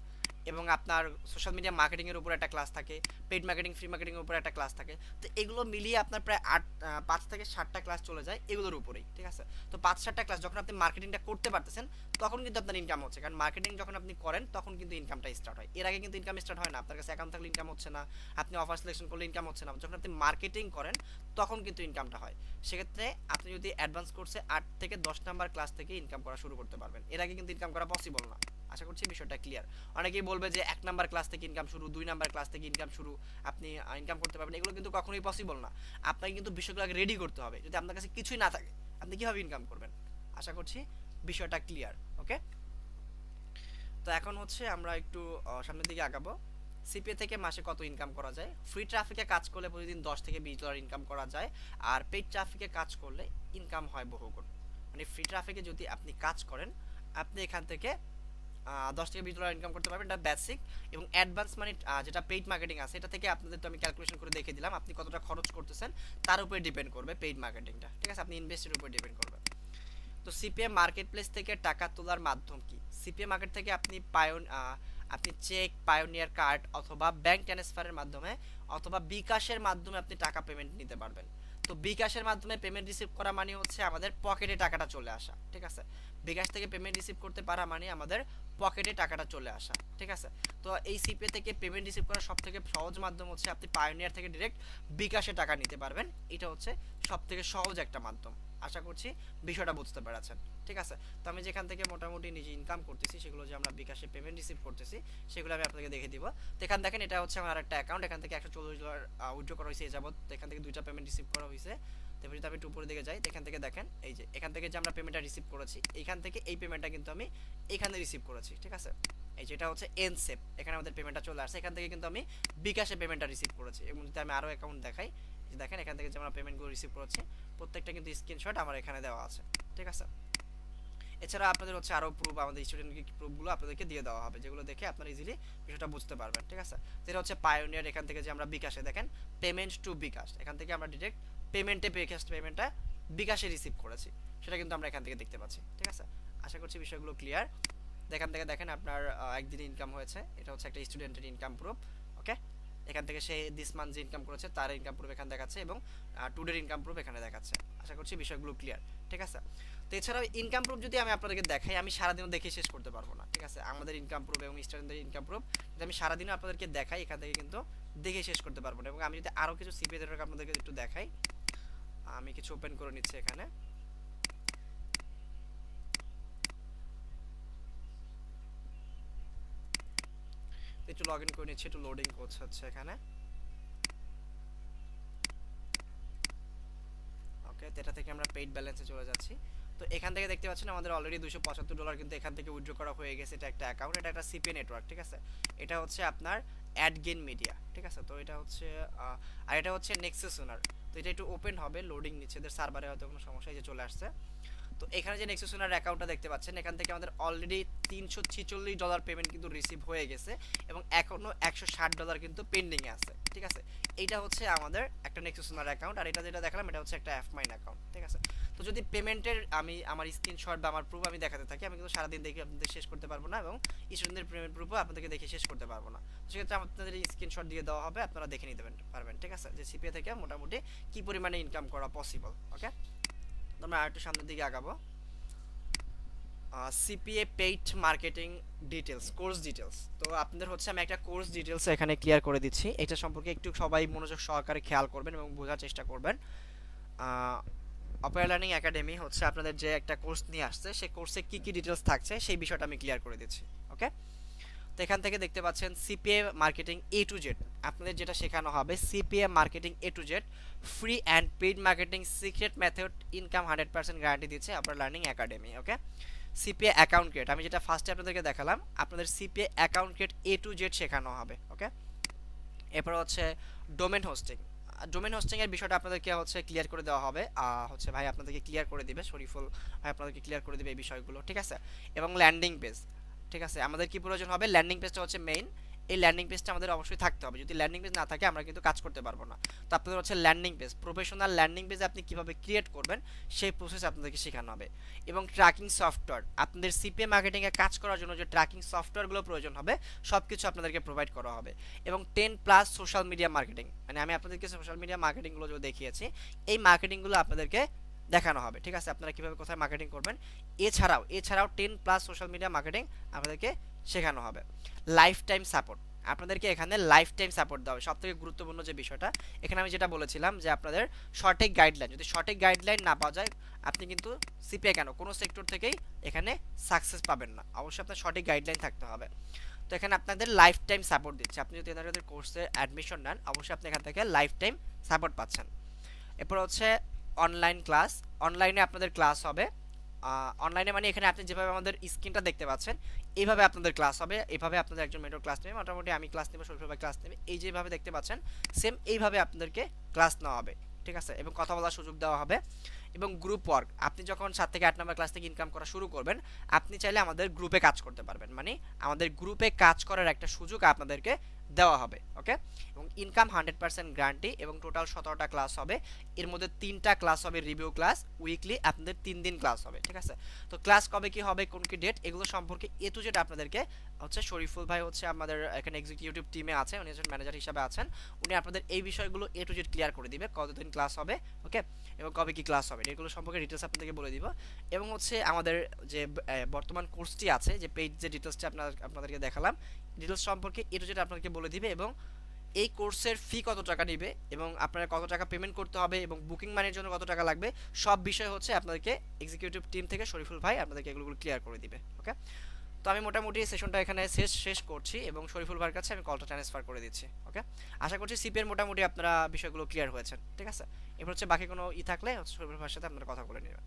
এবং আপনার সোশ্যাল মিডিয়া মার্কেটিংয়ের উপর একটা ক্লাস থাকে, পেইড মার্কেটিং ফ্রি মার্কেটিংয়ের উপর একটা ক্লাস থাকে। তো এগুলো মিলিয়ে আপনার প্রায় 5 থেকে 7টা ক্লাস চলে যায় এগুলোর উপরেই, ঠিক আছে। তো 5-7টা ক্লাস যখন আপনি মার্কেটিংটা করতে পারতেছেন তখন কিন্তু আপনার ইনকাম হচ্ছে, কারণ মার্কেটিং যখন আপনি করেন তখন কিন্তু ইনকামটা স্টার্ট হয়। এর আগে কিন্তু ইনকাম স্টার্ট হয় না, আপনার কাছে অ্যাকাউন্ট থাকলে ইনকাম হচ্ছে না, আপনি অফার সিলেকশন করলে ইনকাম হচ্ছে না। যখন আপনি মার্কেটিং করেন তখন কিন্তু ইনকামটা হয়। সেক্ষেত্রে আপনি যদি অ্যাডভান্স কোর্সে 8 থেকে 10 নাম্বার ক্লাস থেকে ইনকাম করা শুরু করতে পারবেন। এর আগে কিন্তু ইনকাম করা পসিবল না। আশা করছি বিষয়টা ক্লিয়ার। অনেকেই বলবে যে 1 নাম্বার ক্লাস থেকে ইনকাম শুরু, 2 নাম্বার ক্লাস থেকে ইনকাম শুরু, আপনি ইনকাম করতে পারবেন, এগুলো কিন্তু কখনোই পসিবল না। আপনাকে কিন্তু বিষয়গুলো আগে রেডি করতে হবে। যদি আপনার কাছে কিছুই না থাকে আপনি কিভাবে ইনকাম করবেন। আশা করছি বিষয়টা ক্লিয়ার। ওকে, তো এখন হচ্ছে আমরা একটু সামনের দিকে আগাবো। সিপিএ থেকে মাসে কত ইনকাম করা যায়। ফ্রি ট্রাফিকে কাজ করলে প্রতিদিন 10 থেকে 20 ডলার ইনকাম করা যায়, আর পেইড ট্রাফিকে কাজ করলে ইনকাম হয় বহুগুণ। মানে ফ্রি ট্রাফিকে যদি আপনি কাজ করেন আপনি এখান থেকে 10 থেকে 20 ডলার ইনকাম করতে পারবেন, এটা বেসিক। এবং অ্যাডভান্স মানে যেটা পেইড মার্কেটিং আছে এটা থেকে আপনাদের তো আমি ক্যালকুলেশন করে দেখিয়ে দিলাম, আপনি কতটা খরচ করতেছেন তার উপরে ডিপেন্ড করবে পেইড মার্কেটিংটা, ঠিক আছে, আপনি ইনভেস্টের উপরে ডিপেন্ড করবে। তো সিপিএ মার্কেট প্লেস থেকে টাকা তোলার মাধ্যম কি। সিপিএ মার্কেট থেকে আপনি চেক, পায়োনিয়ার কার্ড অথবা ব্যাংক ট্রান্সফারের মাধ্যমে অথবা বিকাশের মাধ্যমে আপনি টাকা পেমেন্ট নিতে পারবেন। তো বিকাশের মাধ্যমে পেমেন্ট রিসিভ করা মানে হচ্ছে আমাদের পকেটে টাকাটা চলে আসা, ঠিক আছে। বিকাশ থেকে পেমেন্ট রিসিভ করতে পারা মানে আমাদের পকেটে টাকাটা চলে আসা, ঠিক আছে। তো এই সিপিএ থেকে পেমেন্ট রিসিভ করার সবথেকে সহজ মাধ্যম হচ্ছে আপনি পায়োনিয়ার থেকে ডিরেক্ট বিকাশে টাকা নিতে পারবেন। এটা হচ্ছে সবথেকে সহজ একটা মাধ্যম। আশা করছি বিষয়টা বুঝতে পেরেছেন, ঠিক আছে। তো আমি যেখান থেকে মোটামুটি নিজে ইনকাম করতেছি সেগুলো যে আমরা বিকাশে পেমেন্ট রিসিভ করতেছি সেগুলো আমি আপনাকে দেখে দিব। তো এখান দেখেন এটা হচ্ছে আমার একটা অ্যাকাউন্ট, এখান থেকে 140 ডলার উইথড্র করা হয়েছে এ যাবত। এখান থেকে 2টা পেমেন্ট রিসিভ করা হয়েছে। তারপরে যদি আমি একটু উপরের দিকে যাই এখান থেকে দেখেন এই যে এখান থেকে যে আমরা পেমেন্টটা রিসিভ করেছি এখান থেকে এই পেমেন্টটা কিন্তু আমি এখানে রিসিভ করেছি, ঠিক আছে। এই যেটা হচ্ছে এনসেপ, এখানে আমাদের পেমেন্টটা চলে আসছে, এখান থেকে কিন্তু আমি বিকাশে পেমেন্টটা রিসিভ করেছি। এবং যদি আমি আরও অ্যাকাউন্ট দেখাই, দেখেন এখান থেকে যে আমরা পেমেন্টগুলো রিসিভ করেছি প্রত্যেকটা কিন্তু স্ক্রিনশট আমার এখানে দেওয়া আছে, ঠিক আছে। এছাড়া আপনাদের হচ্ছে আরও প্রুফ, আমাদের স্টুডেন্ট প্রুফগুলো আপনাদেরকে দিয়ে দেওয়া হবে, যেগুলো দেখে আপনারা ইজিলি বিষয়টা বুঝতে পারবেন, ঠিক আছে। যেটা হচ্ছে পায়োনিয়ার, এখান থেকে যে আমরা বিকাশে দেখেন পেমেন্ট টু বিকাশ, এখান থেকে আমরা ডিরেক্ট পেমেন্টটা বিকাশে রিসিভ করেছি, সেটা কিন্তু আমরা এখান থেকে দেখতে পাচ্ছি, ঠিক আছে। আশা করছি বিষয়গুলো ক্লিয়ার। এখান থেকে দেখেন আপনার একদিন ইনকাম হয়েছে, এটা হচ্ছে একটা স্টুডেন্টের ইনকাম প্রুফ। ওকে, এখান থেকে সে দিস মান্থ যে ইনকাম করেছে তার ইনকাম প্রুফ এখানে দেখাচ্ছে, এবং টুডের ইনকাম প্রুফ এখানে দেখাচ্ছে। আশা করছি বিষয়গুলো ক্লিয়ার, ঠিক আছে। তো এছাড়াও ইনকাম প্রুফ যদি আমি আপনাদেরকে দেখাই আমি সারাদিনও দেখে শেষ করতে পারবো না, ঠিক আছে। আমাদের ইনকাম প্রুফ এবং স্টুডেন্টদের ইনকাম প্রুফ যদি আমি সারাদিনও আপনাদেরকে দেখাই এখান থেকে কিন্তু দেখে শেষ করতে পারবো না। এবং আমি যদি আরও কিছু সিপিএ আপনাদেরকে একটু দেখাই, আমি কিছু ওপেন করে নিচ্ছি এখানে। একটু লগ ইন করে নিচ্ছি, একটু লোডিং করছে হচ্ছে এখানে। ওকে, তো এটা থেকে আমরা পেইড ব্যালেন্সে চলে যাচ্ছি। তো এখান থেকে দেখতে পাচ্ছেন আমাদের অলরেডি 275 ডলার কিন্তু এখান থেকে উইথড্র করা হয়ে গেছে। এটা একটা অ্যাকাউন্ট, এটা একটা সিপিএ নেটওয়ার্ক, ঠিক আছে। এটা হচ্ছে আপনার অ্যাডগেন মিডিয়া, ঠিক আছে। তো এটা হচ্ছে আর এটা হচ্ছে নেক্সাস ওনার। তো এটা একটু ওপেন হবে, লোডিং নিচ্ছে, এদের সার্ভারে হয়তো কোনো সমস্যা, এই যে চলে আসছে। তো তো এখানে যে নেক্সাস ওনার অ্যাকাউন্টটা দেখতে পাচ্ছেন, এখান থেকে আমাদের অলরেডি $346 পেমেন্ট কিন্তু রিসিভ হয়ে গেছে এবং এখনো $160 কিন্তু পেন্ডিং এ আছে। ঠিক আছে, এইটা হচ্ছে আমাদের একটা নেক্সাস ওনার অ্যাকাউন্ট, আর এটা যেটা দেখালাম এটা হচ্ছে একটা অ্যাফমাইন অ্যাকাউন্ট। ঠিক আছে, তো যদি পেমেন্টের আমি আমার স্ক্রিনশট বা আমার প্রুফ আমি দেখাতে থাকি, আমি কিন্তু সারাদিন দেখে আপনাদের শেষ করতে পারবো না এবং স্টুডেন্টদের পেমেন্ট প্রুফও আপনাদেরকে দেখে শেষ করতে পারবো না। সেক্ষেত্রে আপনাদের স্ক্রিনশট দিয়ে দেওয়া হবে, আপনারা দেখে নিতে পারবেন। ঠিক আছে, যে সিপিএ থেকে মোটামুটি কি পরিমাণে ইনকাম করা পসিবল। ওকে, তো আমরা আরেকটু সামনের দিকে আগাবো। CPA paid marketing details, course details. তো আপনাদের হচ্ছে আমি একটা কোর্স ডিটেলস এখানে ক্লিয়ার করে দিচ্ছি, এটা সম্পর্কে একটু সবাই মনোযোগ সহকারে খেয়াল করবেন এবং বোঝার চেষ্টা করবেন। অপেরা লার্নিং একাডেমি হচ্ছে আপনাদের যে একটা কোর্স নিয়ে আসছে, সেই কোর্সে কী কী ডিটেলস থাকছে সেই বিষয়টা আমি ক্লিয়ার করে দিচ্ছি। ওকে, তো এখান থেকে দেখতে পাচ্ছেন CPA marketing A to Z, আপনাদের যেটা শেখানো হবে CPA marketing A to Z, free and paid marketing secret method, income 100% guarantee দিচ্ছে Opera learning academy. Okay, CPA account create, আমি যেটা ফার্স্টে আপনাদেরকে দেখালাম, আপনাদের CPA account create A to Z শেখানো হবে। ওকে, এরপর হচ্ছে ডোমেন হোস্টিং, ডোমেন হোস্টিং এর বিষয়টা আপনাদেরকে হচ্ছে ক্লিয়ার করে দেওয়া হবে, হচ্ছে ভাই আপনাদেরকে ক্লিয়ার করে দিবে, শরীফুল ভাই আপনাদেরকে ক্লিয়ার করে দিবে এই বিষয়গুলো। ঠিক আছে, এবং ল্যান্ডিং পেজ। ঠিক আছে, আমাদের কি প্রয়োজন হবে, ল্যান্ডিং পেজটা হচ্ছে মেইন, এই ল্যান্ডিং পেজটা আমাদের অবশ্যই থাকতে হবে, যদি ল্যান্ডিং পেজ না থাকে আমরা কিন্তু কাজ করতে পারবো না। তো আপনাদের হচ্ছে landing page, professional landing page আপনি কিভাবে ক্রিয়েট করবেন সেই প্রসেস আপনাদেরকে শেখানো হবে। এবং ট্র্যাকিং সফটওয়্যার, আপনাদের সিপিএ মার্কেটিংয়ে কাজ করার জন্য যে ট্র্যাকিং সফটওয়্যারগুলো প্রয়োজন হবে সব কিছু আপনাদেরকে প্রোভাইড করা হবে। এবং 10+ সোশ্যাল মিডিয়া মার্কেটিং, মানে আমি আপনাদেরকে সোশ্যাল মিডিয়া মার্কেটিংগুলো যে দেখিয়েছি এই মার্কেটিংগুলো আপনাদেরকে দেখানো হবে। ঠিক আছে, আপনারা কীভাবে কোথায় মার্কেটিং করবেন, এছাড়াও 10+ সোশ্যাল মিডিয়া মার্কেটিং আপনাদেরকে শেখানো হবে। লাইফ টাইম সাপোর্ট, আপনাদেরকে এখানে লাইফ টাইম সাপোর্ট দেওয়া হবে। সবথেকে গুরুত্বপূর্ণ যে বিষয়টা এখানে আমি যেটা বলেছিলাম যে আপনাদের সঠিক গাইডলাইন, যদি সঠিক গাইডলাইন না পাওয়া যায় আপনি কিন্তু সিপিএ কেন কোনো সেক্টর থেকেই এখানে সাকসেস পাবেন না, অবশ্যই আপনার সঠিক গাইডলাইন থাকতে হবে। তো এখানে আপনাদের লাইফ টাইম সাপোর্ট দিচ্ছে, আপনি যদি এনাদের কোর্সে অ্যাডমিশন নেন অবশ্যই আপনি এখান থেকে লাইফ টাইম সাপোর্ট পাচ্ছেন। এরপর হচ্ছে অনলাইন ক্লাস, অনলাইনে আপনাদের ক্লাস হবে, অনলাইনে মানে এখানে আপনি যেভাবে আমাদের স্ক্রিনটা দেখতে পাচ্ছেন এইভাবে আপনাদের ক্লাস হবে, এইভাবে আপনাদের একজন মেন্টর ক্লাস নেবে, মোটামুটি আমি ক্লাস নেব, শরীফুল ক্লাস নেবে, এই যেভাবে দেখতে পাচ্ছেন সেম এইভাবে আপনাদেরকে ক্লাস নেওয়া হবে। ঠিক আছে, এবং কথা বলার সুযোগ দেওয়া হবে। এবং গ্রুপ ওয়ার্ক, আপনি যখন 7 থেকে 8 নম্বর ক্লাস থেকে ইনকাম করা শুরু করবেন আপনি চাইলে আমাদের গ্রুপে কাজ করতে পারবেন, মানে আমাদের গ্রুপে কাজ করার একটা সুযোগ আপনাদেরকে দেওয়া হবে। ওকে, এবং ইনকাম 100% গ্যারান্টি, এবং টোটাল 17টা ক্লাস হবে, এর মধ্যে 3টা ক্লাস হবে রিভিউ ক্লাস, উইকলি আপনাদের 3 দিন ক্লাস হবে। ঠিক আছে, তো ক্লাস কবে কি হবে, কোন কি ডেট, এগুলো সম্পর্কে এ টু জেড আপনাদেরকে হচ্ছে শরীফুল ভাই হচ্ছে আমাদের এখানে এক্সিকিউটিভ টিমে আছে, উনি একজন ম্যানেজার হিসাবে আছেন, উনি আপনাদের এই বিষয়গুলো এ টু জেড ক্লিয়ার করে দিবে, কতদিন ক্লাস হবে। ওকে, এবং কবে কি ক্লাস হবে এগুলো সম্পর্কে ডিটেলস আপনাদেরকে বলে দিব। এবং হচ্ছে আমাদের যে বর্তমান কোর্সটি আছে, যে পেইড যে ডিটেলসটা আপনাদেরকে দেখালাম, ডিটেলস সম্পর্কে এ টু জেড আপনাদেরকে বলে দিবে, এবং এই কোর্সের ফি কত টাকা নেবে এবং আপনারা কত টাকা পেমেন্ট করতে হবে এবং বুকিং মানির জন্য কত টাকা লাগবে সব বিষয় হচ্ছে আপনাদেরকে এক্সিকিউটিভ টিম থেকে শরীফুল ভাই আপনাদেরকে এগুলো ক্লিয়ার করে দিবে। ওকে, তো আমি মোটামুটি সেশনটা এখানে শেষ করছি এবং শরীফুল ভাইয়ের কাছে আমি কলটা ট্রান্সফার করে দিচ্ছি। ওকে, আশা করছি সিপিএর মোটামুটি আপনারা বিষয়গুলো ক্লিয়ার হয়েছেন। ঠিক আছে, এবার হচ্ছে বাকি কোনো থাকলে শরীফুল ভাইয়ের সাথে আপনারা কথা বলে নেবেন।